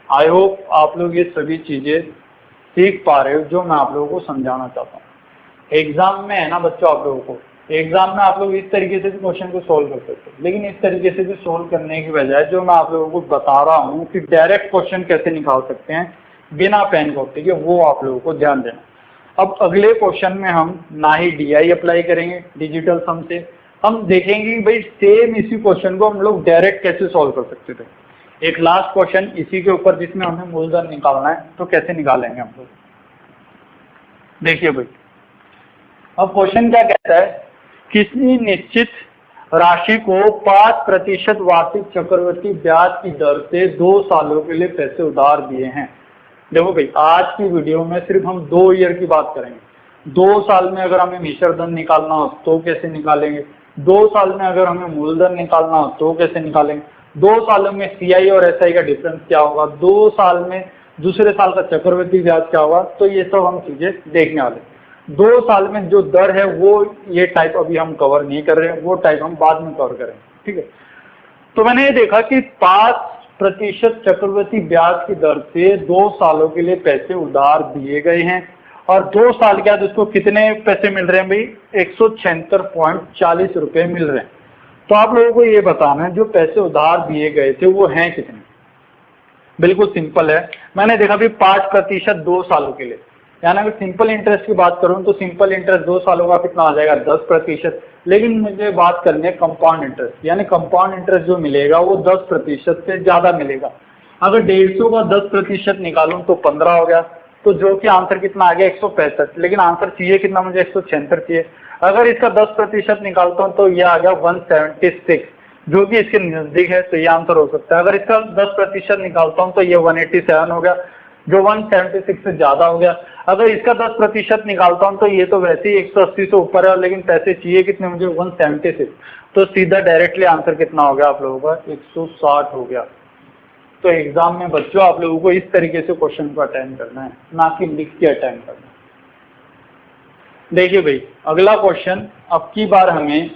आई होप आप लोग ये सभी चीजें सीख पा रहे हो जो मैं आप लोगों को समझाना चाहता हूँ। एग्जाम में है ना बच्चों, आप लोगों को एग्जाम में आप लोग इस तरीके से भी क्वेश्चन को सोल्व कर सकते हो, लेकिन इस तरीके से भी सोल्व करने की बजाय जो मैं आप लोगों को बता रहा हूँ कि डायरेक्ट क्वेश्चन कैसे निकाल सकते हैं बिना पेन कॉपी के, वो आप लोगों को ध्यान देना। अब अगले क्वेश्चन में हम ना ही DI अप्लाई करेंगे डिजिटल सम से, हम देखेंगे कि भाई सेम इसी क्वेश्चन को हम लोग डायरेक्ट कैसे सोल्व कर सकते थे। एक लास्ट क्वेश्चन इसी के ऊपर जिसमें हमें मूलधन निकालना है, तो कैसे निकालेंगे हम लोग, देखिए भाई। अब क्वेश्चन क्या कहता है, किसी निश्चित राशि को 5% वार्षिक चक्रवृद्धि ब्याज की दर से 2 सालों के लिए पैसे उधार दिए हैं। देखो भाई, आज की वीडियो में सिर्फ हम 2 ईयर की बात करेंगे। 2 साल में अगर हमें मिश्र धन निकालना हो तो कैसे निकालेंगे, 2 साल में अगर हमें मूलधन निकालना हो तो कैसे निकालेंगे, 2 सालों में CI और SI का डिफरेंस क्या होगा, 2 साल में दूसरे साल का चक्रवृद्धि ब्याज क्या होगा, तो ये सब हम चीजें देखने वाले। 2 साल में जो दर है वो ये टाइप अभी हम कवर नहीं कर रहे हैं, वो टाइप हम बाद में कवर करेंगे। ठीक है, तो मैंने ये देखा कि 5% चक्रवृद्धि ब्याज की दर से 2 सालों के लिए पैसे उधार दिए गए हैं, और 2 साल के बाद उसको कितने पैसे मिल रहे हैं भाई, 176.40 रुपए मिल रहे हैं। तो आप लोगों को ये बताना है जो पैसे उधार दिए गए थे वो हैं कितने। बिल्कुल सिंपल है, मैंने देखा भी 5% 2 सालों के लिए, यानी अगर सिंपल इंटरेस्ट की बात करूं तो सिंपल इंटरेस्ट 2 सालों का कितना आ जाएगा, 10%। लेकिन मुझे बात करनी है कंपाउंड इंटरेस्ट, यानी कंपाउंड इंटरेस्ट जो मिलेगा वो 10% से ज्यादा मिलेगा। अगर 150 का 10% निकालूं तो 15 हो गया, तो जो कि आंसर कितना आ गया, 165। लेकिन आंसर चाहिए कितना मुझे, 176 चाहिए। अगर इसका 10% निकालता हूं तो यह आ गया 176। जो कि इसके नजदीक है, तो ये आंसर हो सकता है। अगर इसका 10% निकालता हूँ तो ये 187 हो गया, जो 176 से ज्यादा हो गया। अगर इसका 10% निकालता हूँ तो ये तो वैसे ही 180 से ऊपर है, लेकिन पैसे चाहिए कितने मुझे, 176। तो सीधा डायरेक्टली आंसर कितना हो गया आप लोगों का, 160 हो गया। तो एग्जाम में बच्चों आप लोगों को इस तरीके से क्वेश्चन को अटेंड करना है, ना कि लिख के अटेंड करना है। देखिए भाई, अगला क्वेश्चन, अब की बार हमें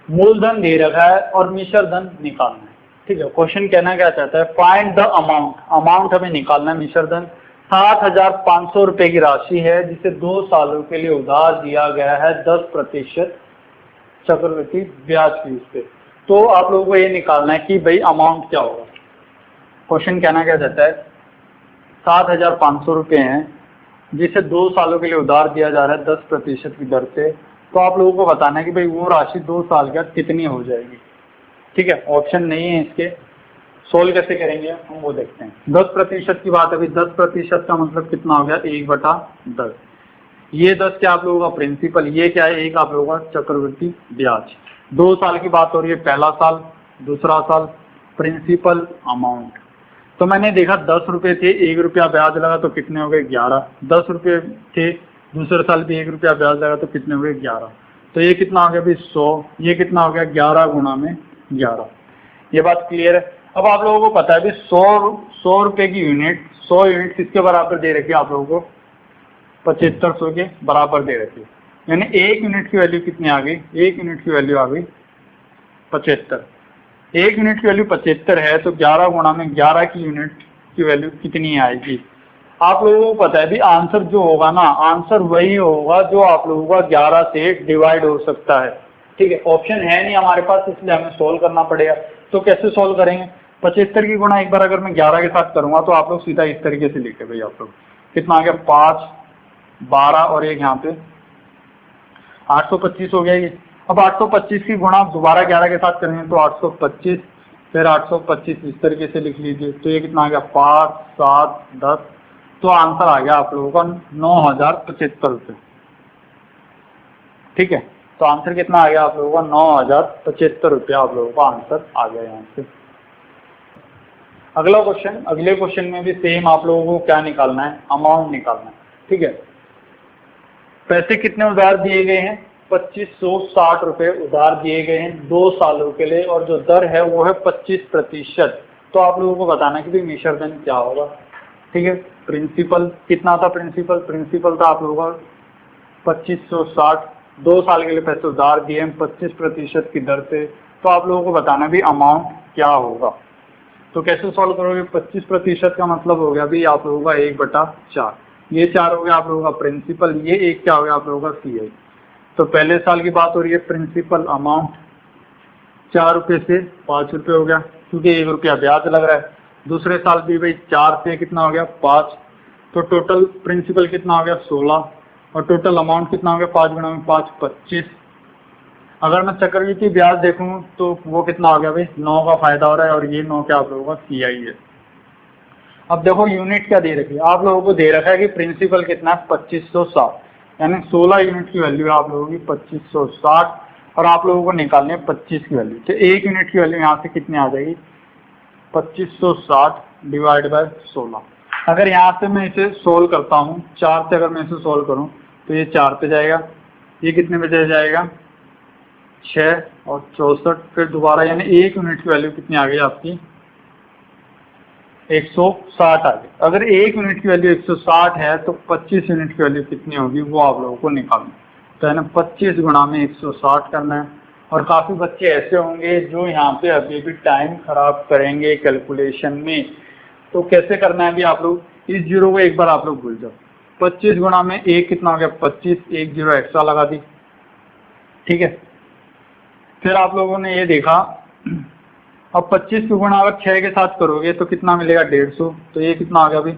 मूलधन दे रखा है और मिश्र धन निकालना है। ठीक है, क्वेश्चन कहना क्या चाहता है, फाइंड द अमाउंट, अमाउंट हमें निकालना है। मिश्र धन 7,500 रुपए की राशि है जिसे 2 सालों के लिए उधार दिया गया है 10% चक्रवृद्धि ब्याज फीस पे। तो आप लोगों को ये निकालना है कि भाई अमाउंट क्या होगा। क्वेश्चन कहना क्या चाहता है, 7,500 रुपए हैं जिसे 2 सालों के लिए उधार दिया जा रहा है 10% की दर से। तो आप लोगों को बताना है कि भाई वो राशि 2 साल के बाद कितनी हो जाएगी। ठीक है, ऑप्शन नहीं है इसके, सोल्व कैसे करेंगे हम वो देखते हैं। 10% की बात, अभी 10% का मतलब कितना हो गया, 1/10। ये 10 क्या आप लोगों का प्रिंसिपल, ये क्या है, एक आप लोगों का चक्रवृद्धि ब्याज। 2 साल की बात हो रही है, पहला साल, दूसरा साल, प्रिंसिपल, अमाउंट। तो मैंने देखा 10 रुपए थे, 1 रुपया ब्याज लगा तो कितने हो गए, 11। 10 रुपए थे, दूसरे साल भी 1 रुपया ब्याज लगा तो कितने हो गए, 11। तो ये कितना हो गया भाई, 100। ये कितना हो गया, 11 गुणा में 11। ये बात क्लियर है। अब आप लोगों को पता है भी 100 रुपए की यूनिट, 100 यूनिट किसके बराबर दे रखी है आप लोगों को, 7500 के बराबर दे रखी है। यानी 1 यूनिट की वैल्यू कितनी आ गई, 1 यूनिट की वैल्यू आ गई 75। 1 यूनिट की वैल्यू 75 है, तो 11 गुणा में 11 की यूनिट की वैल्यू कितनी आएगी। आप लोगों को पता है भी आंसर जो होगा ना, आंसर वही होगा जो आप लोगों का 11 से डिवाइड हो सकता है। ठीक है, ऑप्शन है नहीं हमारे पास, इसलिए हमें सोल्व करना पड़ेगा। तो कैसे सोल्व करेंगे, 75 की गुणा एक बार अगर मैं 11 के साथ करूंगा तो आप लोग सीधा इस तरीके से लिखे भाई, आप लोग कितना आ गया, 5, 12 और एक यहाँ पे 825 हो गया ये। अब 825 की गुणा दोबारा 11 के साथ करेंगे तो 825, फिर 825 इस तरीके से लिख लीजिए। तो ये कितना आ गया, 5, 7, 10। तो आंसर आ गया आप लोगों का 9,075 रुपये। ठीक है, तो आंसर कितना आ गया आप लोगों का, 9,075 रुपया आप लोगों का आंसर आ गया यहाँ से। अगला क्वेश्चन, अगले क्वेश्चन में भी सेम आप लोगों को क्या निकालना है, अमाउंट निकालना है। ठीक है, पैसे कितने उधार दिए गए हैं, 2560 रुपए उधार दिए गए हैं 2 सालों के लिए, और जो दर है वो है 25%। तो आप लोगों को बताना है कि भाई मिश्र धन क्या होगा। ठीक है, प्रिंसिपल कितना था, प्रिंसिपल था आप लोगों का 2560, 2 साल के लिए पैसे उधार दिए हैं 25% की दर से। तो आप लोगों को बताना भी अमाउंट क्या होगा। तो कैसे सॉल्व करोगे, 25% का मतलब हो गया भी आप लोगों का 1/4। ये 4 हो गया आप लोगों का प्रिंसिपल, ये 1 क्या हो गया आप लोगों का CI। तो पहले साल की बात हो रही है, प्रिंसिपल अमाउंट 4 रुपये से 5 रुपये हो गया, क्योंकि 1 रुपया ब्याज लग रहा है। दूसरे साल भी भाई 4 से कितना हो गया, 5। तो टोटल प्रिंसिपल कितना हो गया, 16, और टोटल अमाउंट कितना हो गया, 5 गुणा में 5, 25। अगर मैं चक्रवृद्धि ब्याज देखूं तो वो कितना हो गया भाई, 9 का फायदा हो रहा है, और ये 9 क्या आप लोगों का CI है। अब देखो यूनिट क्या दे रखी है, आप लोगों को दे रखा है कि प्रिंसिपल कितना है, 2560, यानी 16 यूनिट की वैल्यू है आप लोगों की 2560, और आप लोगों को निकालनी है 25 की वैल्यू। तो 1 यूनिट की वैल्यू यहाँ से कितनी आ जाएगी, 2560 डिवाइड बाय 16। अगर यहाँ से मैं इसे सोल्व करता हूँ, 4 से अगर मैं इसे सोल्व करूँ तो ये 4 पे जाएगा, ये कितने पे जाएगा, 6 और 64, फिर दोबारा, यानी 1 यूनिट की वैल्यू कितनी आ गई आपकी, 160 आ गई। अगर 1 यूनिट की वैल्यू 160 है तो 25 यूनिट की वैल्यू कितनी होगी वो आप लोगों को निकालना। तो है ना, 25 गुणा में 160 करना है। और काफ़ी बच्चे ऐसे होंगे जो यहाँ पे अभी भी टाइम खराब करेंगे कैलकुलेशन में। तो कैसे करना है भी, आप लोग इस जीरो को एक बार आप लोग भूल जाओ। 25 गुणा में 1 कितना हो गया, 25, 1 जीरो एक्स्ट्रा लगा दी। ठीक है, फिर आप लोगों ने ये देखा, अब 25 की गुणा अगर 6 के साथ करोगे तो कितना मिलेगा, 150। तो ये कितना आ गया भाई,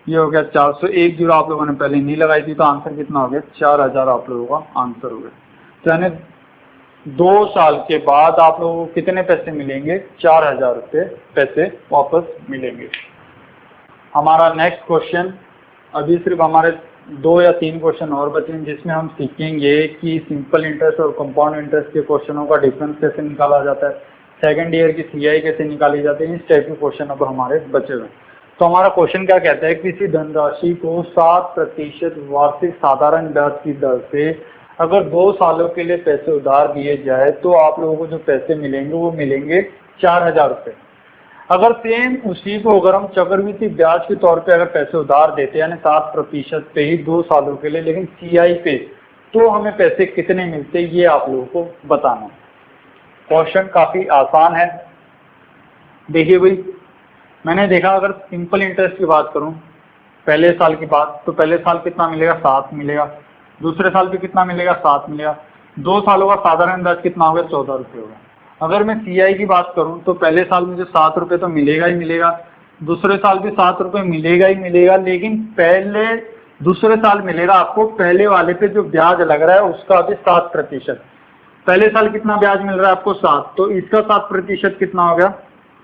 ये हो गया 400। 1 जीरो आप लोगों ने पहले नहीं लगाई थी, तो आंसर कितना हो गया, 4000 आप लोगों का आंसर हो गया। तो यानी 2 साल के बाद आप लोगों को कितने पैसे मिलेंगे, 4000 रुपये पैसे वापस मिलेंगे। हमारा नेक्स्ट क्वेश्चन, अभी सिर्फ हमारे 2 या 3 क्वेश्चन और बचे हैं जिसमें हम सीखेंगे कि सिंपल इंटरेस्ट और कंपाउंड इंटरेस्ट के क्वेश्चनों का डिफरेंस कैसे निकाला जाता है, सेकंड ईयर की सीआई कैसे निकाली जाती है, इस टाइप के क्वेश्चन अब हमारे बचे हुए हैं। तो हमारा क्वेश्चन क्या कहता है, किसी धनराशि को 7% वार्षिक साधारण ब्याज की दर से अगर 2 सालों के लिए पैसे उधार दिए जाए तो आप लोगों को जो पैसे मिलेंगे वो मिलेंगे 4000 रुपये। अगर सेम उसी को अगर हम चक्रवृद्धि ब्याज के तौर पे अगर पैसे उधार देते हैं यानी 7% पे ही 2 सालों के लिए, लेकिन सीआई पे, तो हमें पैसे कितने मिलते ये आप लोगों को बताना। क्वेश्चन काफी आसान है। देखिए भाई, मैंने देखा अगर सिंपल इंटरेस्ट की बात करूं पहले साल की बात, तो पहले साल कितना मिलेगा 7 मिलेगा, दूसरे साल पे कितना मिलेगा 7 मिलेगा, 2 सालों का साधारण ब्याज कितना होगा 14 रुपये होगा। अगर मैं सीआई की बात करूं तो पहले साल मुझे 7 रुपये तो मिलेगा ही मिलेगा, दूसरे साल भी 7 रुपये मिलेगा ही मिलेगा, लेकिन दूसरे साल मिलेगा आपको पहले वाले पे जो ब्याज लग रहा है उसका भी 7%। पहले साल कितना ब्याज मिल रहा है आपको 7, तो इसका 7% कितना हो गया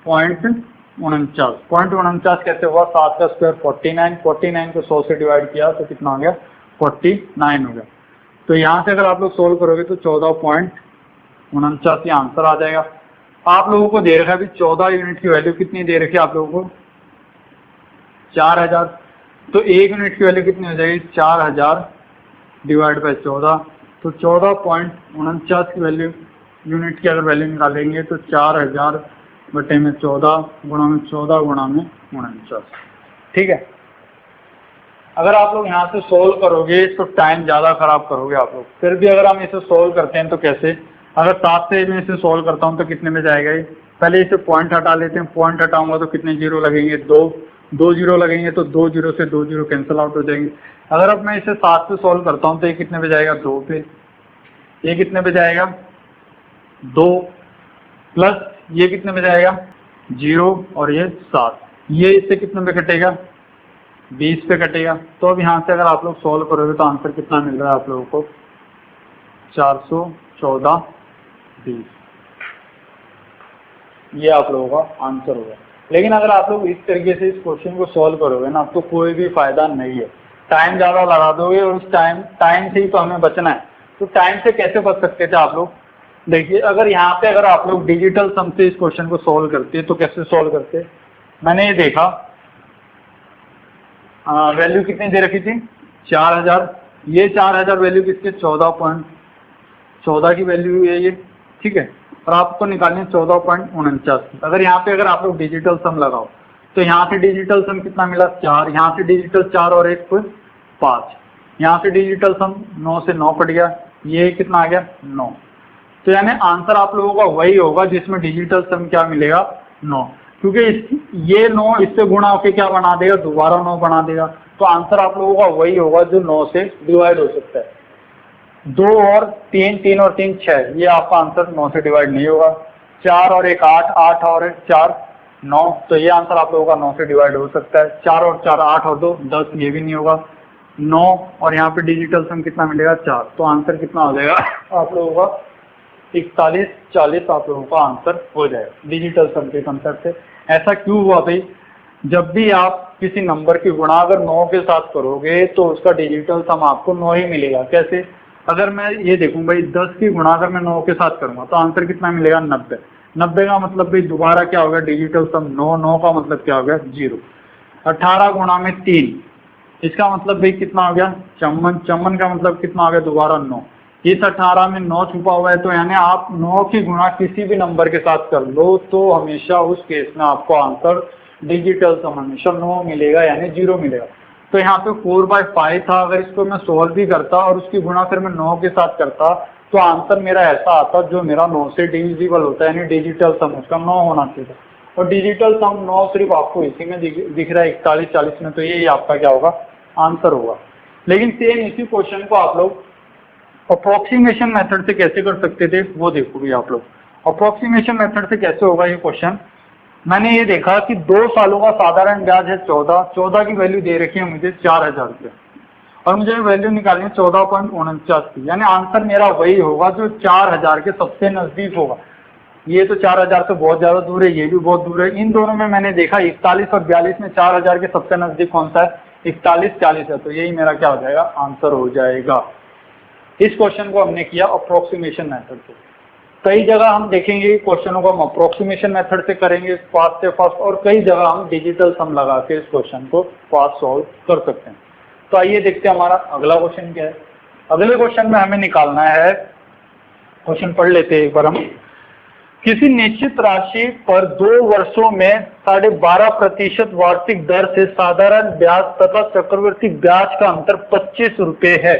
0.49 कैसे हुआ, 7 का स्क्वायर 49 को 100 से डिवाइड किया तो कितना हो गया 49 हो गया। तो यहाँ से अगर आप लोग सोल्व करोगे तो 14.49 ये आंसर आ जाएगा। आप लोगों को दे रखा है अभी 14 यूनिट की वैल्यू कितनी दे रखी है आप लोगों को 4000, तो 1 यूनिट की वैल्यू कितनी हो जाएगी 4000 डिवाइड बाय 14, तो 14.49 की वैल्यू यूनिट की अगर वैल्यू निकालेंगे तो 4000 बटे में 14 गुणा में 14 गुणा में 49। ठीक है, अगर आप लोग यहाँ से सोल्व करोगे तो टाइम ज़्यादा खराब करोगे आप लोग। फिर भी अगर हम इसे सोल्व करते हैं तो कैसे, अगर 7 से मैं इसे सोल्व करता हूँ तो कितने में जाएगा ये, पहले इसे पॉइंट हटा लेते हैं, पॉइंट हटाऊंगा तो कितने जीरो लगेंगे 2 जीरो लगेंगे, तो 2 जीरो से 2 जीरो कैंसिल आउट हो जाएंगे। अगर अब मैं इसे 7 से सोल्व करता हूँ तो ये कितने पे जाएगा 2 पे, ये कितने पे जाएगा 2 प्लस ये कितने पे जाएगा 0 और ये 7, ये इससे कितने पे कटेगा 20 पे कटेगा। तो अब यहाँ से अगर आप लोग सोल्व करोगे तो आंसर कितना मिल रहा है आप लोगों को 414.20, ये आप लोगों का आंसर होगा। लेकिन अगर आप लोग इस तरीके से इस क्वेश्चन को सोल्व करोगे ना तो कोई भी फायदा नहीं है, टाइम ज़्यादा लगा दोगे और उस टाइम से ही तो हमें बचना है। तो टाइम से कैसे बच सकते थे आप लोग, देखिए अगर यहाँ पे अगर आप लोग डिजिटल सम से इस क्वेश्चन को सोल्व करते तो कैसे सोल्व करते, मैंने ये देखा वैल्यू कितनी दे रखी थी 4000, ये 4000 वैल्यू किसके 14 की वैल्यू है ये, ठीक है, और आपको निकालनी है 14.49 की। अगर यहाँ पे अगर आप लोग डिजिटल सम लगाओ तो यहाँ से डिजिटल सम कितना मिला 4, यहाँ से डिजिटल 4 और 1 5, यहाँ से डिजिटल सम 9 से 9 कट गया, ये कितना आ गया 9। तो यानी आंसर आप लोगों का वही होगा जिसमें डिजिटल सम क्या मिलेगा 9, क्योंकि ये 9 इससे गुणा होकर क्या बना देगा दोबारा 9 बना देगा। तो आंसर आप लोगों का वही होगा जो 9 से डिवाइड हो सकता है। 2 और 3 और 3 6, ये आपका आंसर 9 से डिवाइड नहीं होगा। 4 और 1 8, 8 और 1 4 9, तो ये आंसर आप लोगों का 9 से डिवाइड हो सकता है। 4 और 4 8 और 2 10, ये भी नहीं होगा। 9 और यहाँ पे डिजिटल सम कितना मिलेगा 4, तो आंसर कितना हो जाएगा आप लोगों का 4140 आप लोगों का आंसर हो जाएगा डिजिटल सम के कंसेप्ट से। ऐसा क्यों हुआ भाई, जब भी आप किसी नंबर की गुणा अगर 9 के साथ करोगे तो उसका डिजिटल सम आपको 9 ही मिलेगा। कैसे, अगर मैं ये देखूं भाई 10 की गुणा अगर मैं 9 के साथ करूंगा तो आंसर कितना मिलेगा 90। 90 का मतलब भाई दोबारा क्या होगा डिजिटल सम 9, 9 का मतलब क्या हो गया 0। 18 गुणा में 3, इसका मतलब भाई कितना हो गया 54, 54 का मतलब कितना हो गया दोबारा 9। इस 18 में 9 छुपा हुआ है, तो यानी आप 9 की गुणा किसी भी नंबर के साथ कर लो तो हमेशा उस केस में आपको आंसर डिजिटल सम हमेशा 9 मिलेगा यानी 0 मिलेगा। तो यहाँ पे 4/5 था, अगर इसको मैं सोल्व भी करता और उसकी गुणा फिर मैं 9 के साथ करता तो आंसर मेरा ऐसा आता जो मेरा 9 से डिविजिबल होता है, यानी डिजिटल सम उसका 9 होना चाहिए। और डिजिटल सम 9 सिर्फ आपको इसी में दिख रहा है 4140 में, तो यही आपका क्या होगा आंसर होगा। लेकिन सेम इसी क्वेश्चन को आप लोग अप्रोक्सीमेशन मेथड से कैसे कर सकते थे वो देखो भी आप लोग। अप्रोक्सीमेशन मेथड से कैसे होगा ये क्वेश्चन, मैंने ये देखा कि 2 सालों का साधारण ब्याज है 14 की वैल्यू दे रखी है मुझे 4000 रुपये और मुझे वैल्यू निकालनी है 14.49 की, यानी आंसर मेरा वही होगा जो 4000 के सबसे नजदीक होगा। ये तो 4000 से बहुत ज्यादा दूर है, ये भी बहुत दूर है। इन दोनों में मैंने देखा 41 और 42 में 4000 के सबसे नजदीक कौन सा है, 4140 है, तो यही मेरा क्या हो जाएगा, आंसर हो जाएगा। इस क्वेश्चन को हमने किया अप्रोक्सीमेशन मेथड से। कई जगह हम देखेंगे क्वेश्चनों को हम अप्रोक्सीमेशन मेथड से करेंगे फास्ट से फास्ट, और कई जगह हम डिजिटल सम लगा के इस क्वेश्चन को फास्ट सॉल्व कर सकते हैं। तो आइए देखते हैं हमारा अगला क्वेश्चन क्या है। अगले क्वेश्चन में हमें निकालना है, क्वेश्चन पढ़ लेते हैं एक बार हम। किसी निश्चित राशि पर 2 वर्षों में 12.5% वार्षिक दर से साधारण ब्याज तथा चक्रवृद्धि ब्याज का अंतर 25 रुपए है।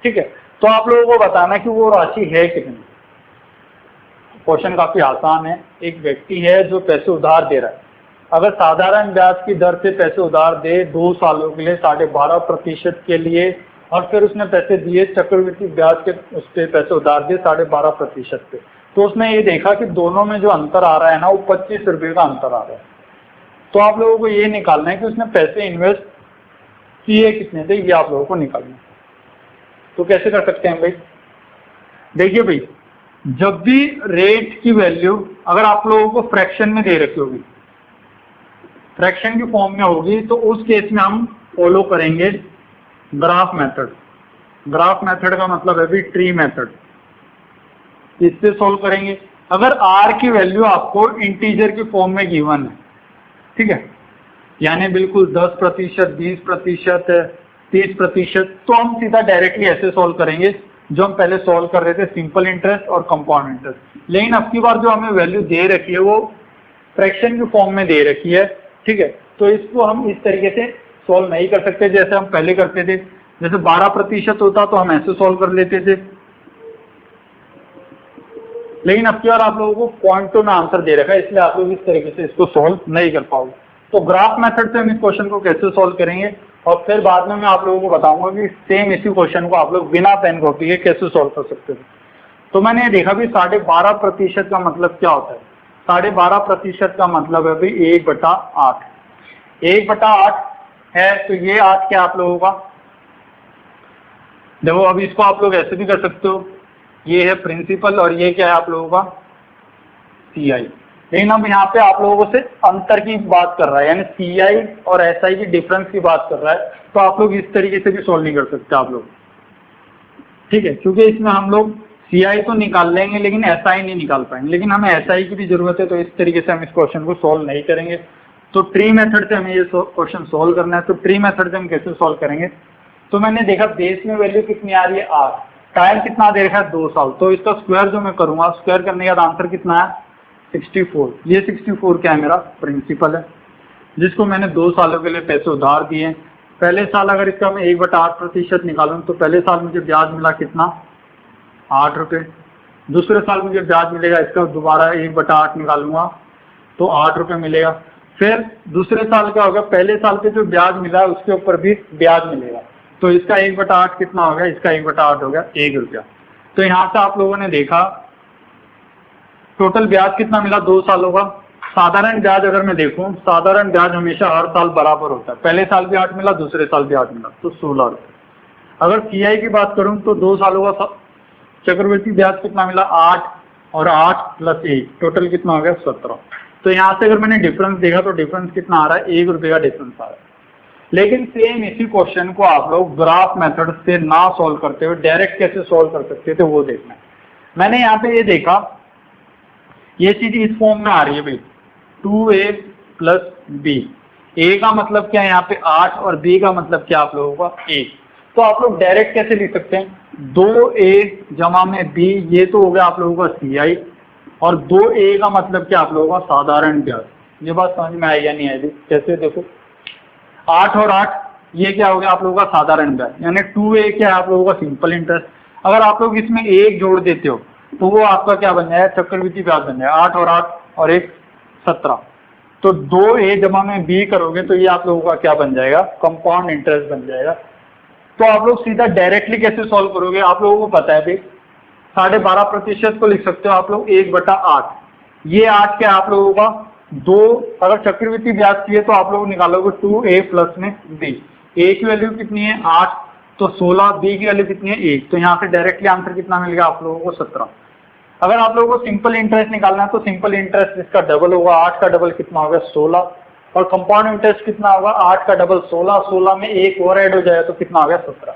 ठीक है, तो आप लोगों को बताना कि वो राशि है कितनी। क्वेश्चन काफी आसान है। एक व्यक्ति है जो पैसे उधार दे रहा है, अगर साधारण ब्याज की दर से पैसे उधार दे 2 सालों के लिए 12.5% के लिए, और फिर उसने पैसे दिए चक्रवृद्धि ब्याज के उस पे पैसे उधार दिए 12.5% पे, तो उसने ये देखा कि दोनों में जो अंतर आ रहा है ना वो 25 रुपए का अंतर आ रहा है। तो आप लोगों को ये निकालना है कि उसने पैसे इन्वेस्ट किए कितने थे, ये आप लोगों को निकालना है। तो कैसे कर सकते हैं भाई, देखिए भाई, जब भी रेट की वैल्यू अगर आप लोगों को फ्रैक्शन में दे रखी होगी, फ्रैक्शन की फॉर्म में होगी, तो उस केस में हम फॉलो करेंगे ग्राफ मेथड। ग्राफ मेथड का मतलब है भी ट्री मेथड, इससे सॉल्व करेंगे। अगर आर की वैल्यू आपको इंटीजर की फॉर्म में गिवन है, ठीक है, यानी बिल्कुल 10%, 20%, 30%, तो हम सीधा डायरेक्टली ऐसे सॉल्व करेंगे जो हम पहले सॉल्व कर रहे थे, सिंपल इंटरेस्ट और कंपाउंड इंटरेस्ट। लेकिन अब की बार जो हमें वैल्यू दे रखी है वो फ्रैक्शन की फॉर्म में दे रखी है, ठीक है, तो इसको हम इस तरीके से सॉल्व नहीं कर सकते जैसे हम पहले करते थे। जैसे 12% होता तो हम ऐसे सॉल्व कर लेते थे, लेकिन अब की बार आप लोगों को पॉइंटों में आंसर दे रखा है, इसलिए आप लोग इस तरीके से इसको सॉल्व नहीं कर पाओगे। तो ग्राफ मेथड से हम इस क्वेश्चन को कैसे सॉल्व करेंगे, और फिर बाद में मैं आप लोगों को बताऊंगा कि सेम इसी क्वेश्चन को आप लोग बिना पेन कॉपी के कैसे सॉल्व कर सकते हो। तो मैंने ये देखा भी 12.5% का मतलब क्या होता है। 12.5% का मतलब है भाई 1/8। 1/8 है, तो ये 8 क्या आप लोगों का, देखो अब इसको आप लोग ऐसे भी कर सकते हो, ये है प्रिंसिपल और ये क्या है आप लोगों का CI। लेकिन अब यहाँ पे आप लोगों से अंतर की बात कर रहा है, यानी CI और SI की डिफरेंस की बात कर रहा है, तो आप लोग इस तरीके से भी सॉल्व नहीं कर सकते आप लोग, ठीक है, क्योंकि इसमें हम लोग CI तो निकाल लेंगे लेकिन SI नहीं निकाल पाएंगे, लेकिन हमें SI की भी जरूरत है, तो इस तरीके से हम इस क्वेश्चन को सॉल्व नहीं करेंगे। तो ट्री मेथड से हमें ये क्वेश्चन सॉल्व करना है। तो ट्री मेथड से हम कैसे सॉल्व करेंगे, तो मैंने देखा बेस में वैल्यू कितनी आ रही है 8, टाइम कितना दे रखा है 2 साल, तो इसका स्क्वायर जो मैं करूंगा, स्क्वायर करने के बाद आंसर कितना है 64। ये 64 क्या है, मेरा प्रिंसिपल है, जिसको मैंने 2 सालों के लिए पैसे उधार दिए। पहले साल अगर इसका मैं 1/8% निकालूं तो पहले साल मुझे ब्याज मिला कितना, 8 रुपये। दूसरे साल मुझे ब्याज मिलेगा, इसका दोबारा 1/8 निकालूंगा तो 8 रुपये मिलेगा। फिर दूसरे साल क्या होगा, पहले साल पे जो ब्याज मिला है उसके ऊपर भी ब्याज मिलेगा, तो इसका 1/8 कितना हो गया, इसका 1/8 हो गया 1 रुपया। तो यहाँ से आप लोगों ने देखा टोटल ब्याज कितना मिला 2 सालों का। साधारण ब्याज अगर मैं देखूं, साधारण ब्याज हमेशा हर साल बराबर होता है, पहले साल भी 8 मिला, दूसरे साल भी 8 मिला, तो 16 रुपये। अगर CI की बात करूं तो 2 सालों का चक्रवृद्धि ब्याज कितना मिला, 8 और 8 + 1, टोटल कितना हो गया 17। तो यहाँ से अगर मैंने डिफरेंस देखा तो डिफरेंस कितना आ रहा है, 1 रुपये का डिफरेंस आ रहा है। लेकिन सेम इसी क्वेश्चन को आप लोग ग्राफ मेथड से ना सॉल्व करते हुए डायरेक्ट कैसे सॉल्व कर सकते थे वो देखना है। मैंने यहाँ पे ये देखा, ये चीज इस फॉर्म में आ रही है भाई, 2A + B। A का मतलब क्या है यहाँ पे 8 और B का मतलब क्या आप लोगों का 1। तो आप लोग डायरेक्ट कैसे लिख सकते हैं, 2A जमा में B, ये तो हो गया आप लोगों का CI, और 2A का मतलब क्या आप लोगों का साधारण ब्याज। ये बात समझ में आई या नहीं आई, कैसे देखो 8 और 8 ये क्या हो गया आप लोगों का साधारण ब्याज, यानी 2A क्या है आप लोगों का सिंपल इंटरेस्ट। अगर आप लोग इसमें 1 जोड़ देते हो तो वो आपका क्या बन जाएगा, चक्रवृद्धि ब्याज बन जाएगा। 8 और 8 और 1 17, तो 2A जमा में B करोगे तो ये आप लोगों का क्या बन जाएगा, कंपाउंड इंटरेस्ट बन जाएगा। तो आप लोग सीधा डायरेक्टली कैसे सॉल्व करोगे, आप लोगों को पता है भाई 12.5% को लिख सकते हो आप लोग 1/8। ये 8 क्या आप लोगों का 2, अगर चक्रवृद्धि ब्याज चाहिए तो आप लोग निकालोगे 2A + में B। A की वैल्यू कितनी है 8, तो 16, B की वैल्यू कितनी है 1, तो यहाँ से डायरेक्टली आंसर कितना मिलेगा आप लोगों को 17। अगर आप लोगों को सिंपल इंटरेस्ट निकालना है तो सिंपल इंटरेस्ट इसका डबल होगा, 8 का डबल कितना होगा 16, और कंपाउंड इंटरेस्ट कितना होगा, 8 का डबल 16, 16 में एक और ऐड हो जाएगा तो कितना आ गया 17।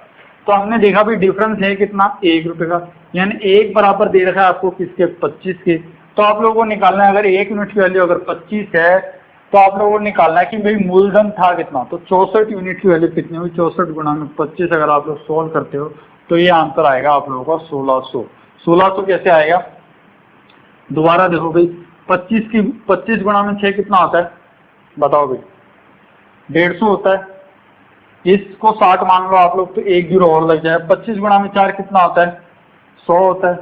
तो हमने देखा भी डिफरेंस है कितना, 1 रुपए का, यानी 1 बराबर दे रखा है आपको किसके, 25 के। तो आप लोगों को निकालना है, अगर 1 यूनिट की वैल्यू अगर 25 है तो आप लोगों को निकालना है कि भाई मूलधन था कितना, तो 64 यूनिट की वैल्यू कितनी हुई, 64 गुणा में 25 अगर आप लोग सोल्व करते हो तो ये आंसर आएगा आप लोगों का 1600। 1600 कैसे आएगा, दोबारा देखो भाई, 25 गुणा में 6 कितना होता है, बताओ भाई, 150 होता है। इसको 60 मान लो आप लोग तो 1 जीरो और लग जाए। 25 गुणा में 4 कितना होता है, 100 होता है।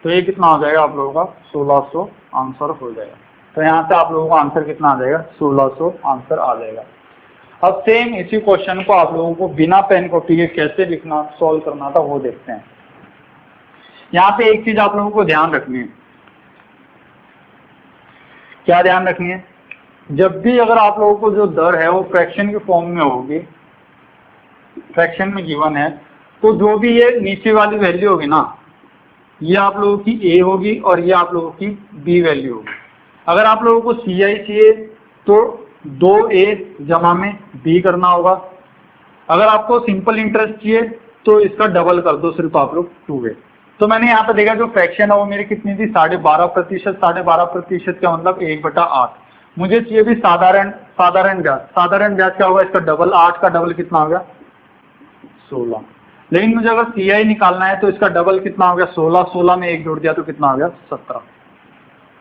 तो ये कितना हो जाएगा आप लोगों का 1600 आंसर हो जाएगा। तो यहाँ से आप लोगों का आंसर कितना आ जाएगा, 1600 आंसर आ जाएगा। अब सेम इसी क्वेश्चन को आप लोगों को बिना पेन कॉपी के कैसे लिखना, सॉल्व करना था वो देखते हैं। यहाँ पे एक चीज आप लोगों को ध्यान रखनी है, क्या ध्यान रखनी है, जब भी अगर आप लोगों को जो दर है वो फ्रैक्शन के फॉर्म में होगी, फ्रैक्शन में गिवन है, तो जो भी ये नीचे वाली वैल्यू होगी ना, ये आप लोगों की ए होगी और ये आप लोगों की बी वैल्यू होगी। अगर आप लोगों को सी आई चाहिए तो 2a जमा में b करना होगा। अगर आपको सिंपल इंटरेस्ट चाहिए तो इसका डबल कर दो सिर्फ आप लोग 2a। तो मैंने यहाँ पे देखा जो फ्रैक्शन है वो मेरी कितनी थी, 12.5%। 12.5% का मतलब 1/8। मुझे चाहिए भी साधारण ब्याज। साधारण ब्याज क्या होगा, इसका डबल, 8 का डबल कितना हो गया 16। लेकिन मुझे अगर सी आई निकालना है तो इसका डबल कितना हो गया 16। 16 में 1 जोड़ दिया तो कितना हो गया 17।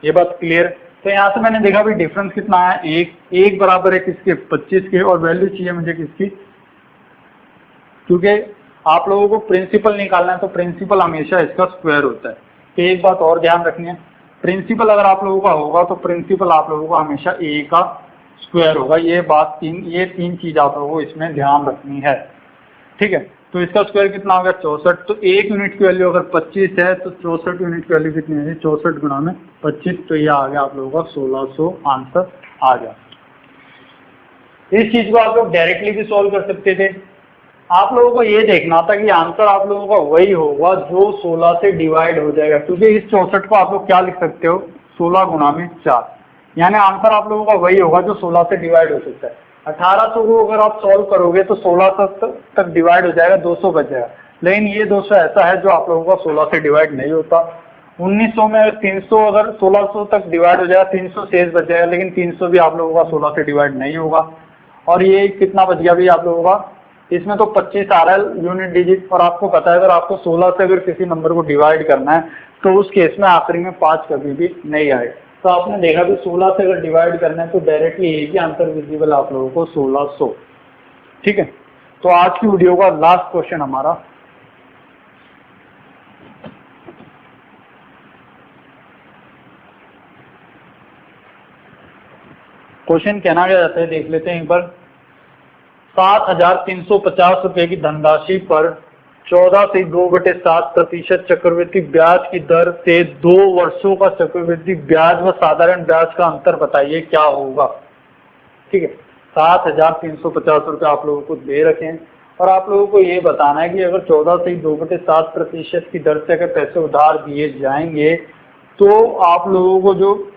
ये बात क्लियर। तो यहाँ से मैंने देखा भी डिफरेंस कितना है, एक बराबर है किसके, 25 के, और वैल्यू चाहिए मुझे किसकी, क्योंकि आप लोगों को प्रिंसिपल निकालना है तो प्रिंसिपल हमेशा इसका स्क्वायर होता है। तो एक बात और ध्यान रखनी है, प्रिंसिपल अगर आप लोगों का होगा तो प्रिंसिपल आप लोगों को हमेशा a का स्क्वायर होगा। ये तीन चीज आप लोगों को इसमें ध्यान रखनी है, ठीक है। तो इसका स्क्वायर कितना हो गया 64। तो 1 यूनिट की वैल्यू अगर 25 है तो 64 यूनिट की वैल्यू कितनी है, 64 गुणा में 25। तो ये आ गया आप लोगों का 1600 आंसर आ गया। इस चीज को आप लोग डायरेक्टली भी सॉल्व कर सकते थे। आप लोगों को ये देखना था कि आंसर आप लोगों का वही होगा जो 16 से डिवाइड हो जाएगा, क्योंकि इस 64 को आप लोग क्या लिख सकते हो, 16 गुणा में 4, यानी आंसर आप लोगों का वही होगा जो 16 से डिवाइड हो सकता है। 1800 को अगर आप सॉल्व करोगे तो 16 तक डिवाइड हो जाएगा, 200 बच जाएगा। लेकिन ये 200 ऐसा है जो आप लोगों का 16 से डिवाइड नहीं होता। 1900 में 300 अगर 1600 तक डिवाइड हो जाएगा, 300 शेष बच जाएगा, लेकिन 300 भी आप लोगों का 16 से डिवाइड नहीं होगा। और ये कितना बच गया भी आप लोगों का, इसमें तो 25 आ रहा है यूनिट डिजिट। और आपको पता है अगर आपको 16 से अगर किसी नंबर को डिवाइड करना है तो उस केस में आखिरी में 5 कभी भी नहीं आएगा। तो आपने देखा भी 16 से अगर डिवाइड करना है तो डायरेक्टली एक ही आंसर विजिबल आप लोगों को 1600, ठीक है। तो आज की वीडियो का लास्ट क्वेश्चन हमारा, क्वेश्चन कहना क्या जाता है देख लेते हैं एक बार। 7,350 रुपए की धनराशि पर 14 से 2/7% चक्रवृद्धि ब्याज की दर से 2 वर्षों का चक्रवृद्धि ब्याज व साधारण ब्याज का अंतर बताइए क्या होगा, ठीक है। 7,350 रुपए आप लोगों को दे रखे हैं और आप लोगों को ये बताना है कि अगर 14 से 2/7% की दर से अगर पैसे उधार दिए जाएंगे तो आप लोगों को जो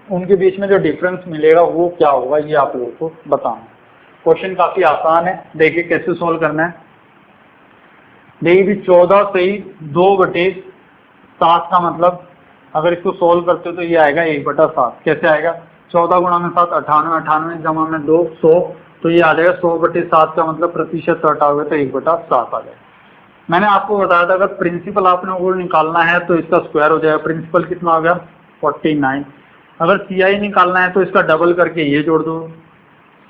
उनके बीच में जो डिफरेंस मिलेगा वो क्या होगा, ये आप लोगों को बताना है। क्वेश्चन काफी आसान है, देखिए कैसे सोल्व करना है। देखिए भी 14 से 2/7 का मतलब अगर इसको सोल्व करते हो तो ये आएगा 1/7। कैसे आएगा, 14 गुणा में 7 98, 98 जमा में 2 100, तो ये आ जाएगा 100/7 का मतलब प्रतिशत से हटाओगे तो 1/7 आ जाएगा। मैंने आपको बताया था अगर प्रिंसिपल आप लोगों को निकालना है तो इसका स्क्वायर हो जाएगा। प्रिंसिपल कितना हो गया 49। अगर CI निकालना है तो इसका डबल करके ये जोड़ दो,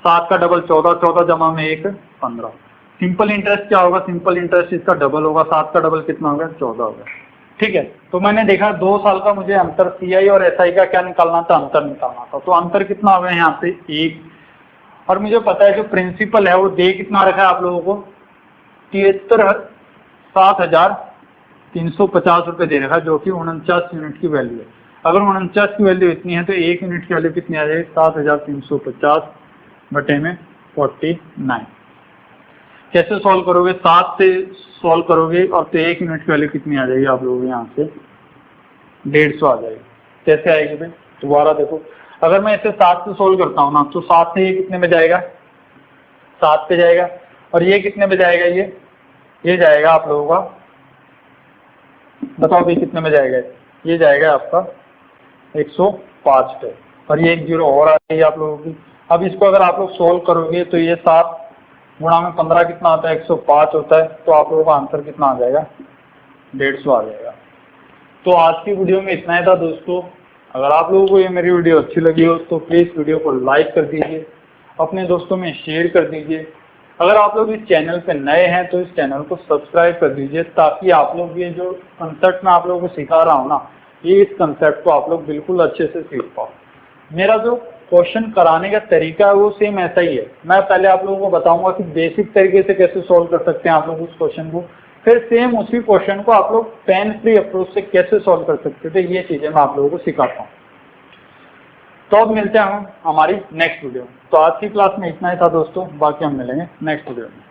7 का डबल 14, 14 जमा में 1 15। सिंपल इंटरेस्ट क्या होगा, सिंपल इंटरेस्ट इसका डबल होगा, 7 का डबल कितना होगा 14 होगा, ठीक है। तो मैंने देखा 2 साल का मुझे अंतर CI और SI का क्या निकालना था, अंतर निकालना था। तो अंतर कितना होगा यहाँ पे 1, और मुझे पता है जो प्रिंसिपल है वो दे कितना रखा है आप लोगों को 7,350 रुपए दे रखा है, जो कि 49 यूनिट की वैल्यू है। अगर 49 की वैल्यू इतनी है तो 1 यूनिट की वैल्यू कितनी आ जाएगी 7,350/49। कैसे सॉल्व करोगे, 7 से सॉल्व करोगे और तो 1 यूनिट की वैल्यू कितनी आ जाएगी आप लोगों को यहाँ से 150 आ जाएगी। कैसे आएगी भाई, दोबारा देखो। अगर मैं इसे 7 से सोल्व करता हूँ ना, तो 7 से ये कितने में जाएगा, 7 पे जाएगा, और ये कितने में जाएगा, ये जाएगा आप लोगों का, बताओ ये कितने में जाएगा, ये जाएगा आपका 105 पे, और ये 1 0 और आ गई आप लोगों की। अब इसको अगर आप लोग सोल्व करोगे तो ये 7 गुणा में 15 कितना होता है, 105 होता है, तो आप लोगों का आंसर कितना आ जाएगा, 150 आ जाएगा। तो आज की वीडियो में इतना ही था दोस्तों। अगर आप लोगों को ये मेरी वीडियो अच्छी लगी हो तो प्लीज़ वीडियो को लाइक कर दीजिए, अपने दोस्तों में शेयर कर दीजिए। अगर आप लोग इस चैनल पे नए हैं तो इस चैनल को सब्सक्राइब कर दीजिए, ताकि आप लोग ये जो कंसेप्ट मैं आप लोगों को सिखा रहा हूँ ना, ये इस कंसेप्ट को आप लोग बिल्कुल अच्छे से सीख पाओ। मेरा जो क्वेश्चन कराने का तरीका है वो सेम ऐसा ही है। मैं पहले आप लोगों को बताऊंगा कि बेसिक तरीके से कैसे सोल्व कर सकते हैं आप लोग उस क्वेश्चन को, फिर सेम उसी क्वेश्चन को आप लोग पेन फ्री अप्रोच से कैसे सोल्व कर सकते थे, ये चीजें मैं आप लोगों को सिखाता हूँ। तो अब मिलते हैं हम हमारी नेक्स्ट वीडियो में। तो आज की क्लास में इतना ही था दोस्तों, बाकी हम मिलेंगे नेक्स्ट वीडियो में।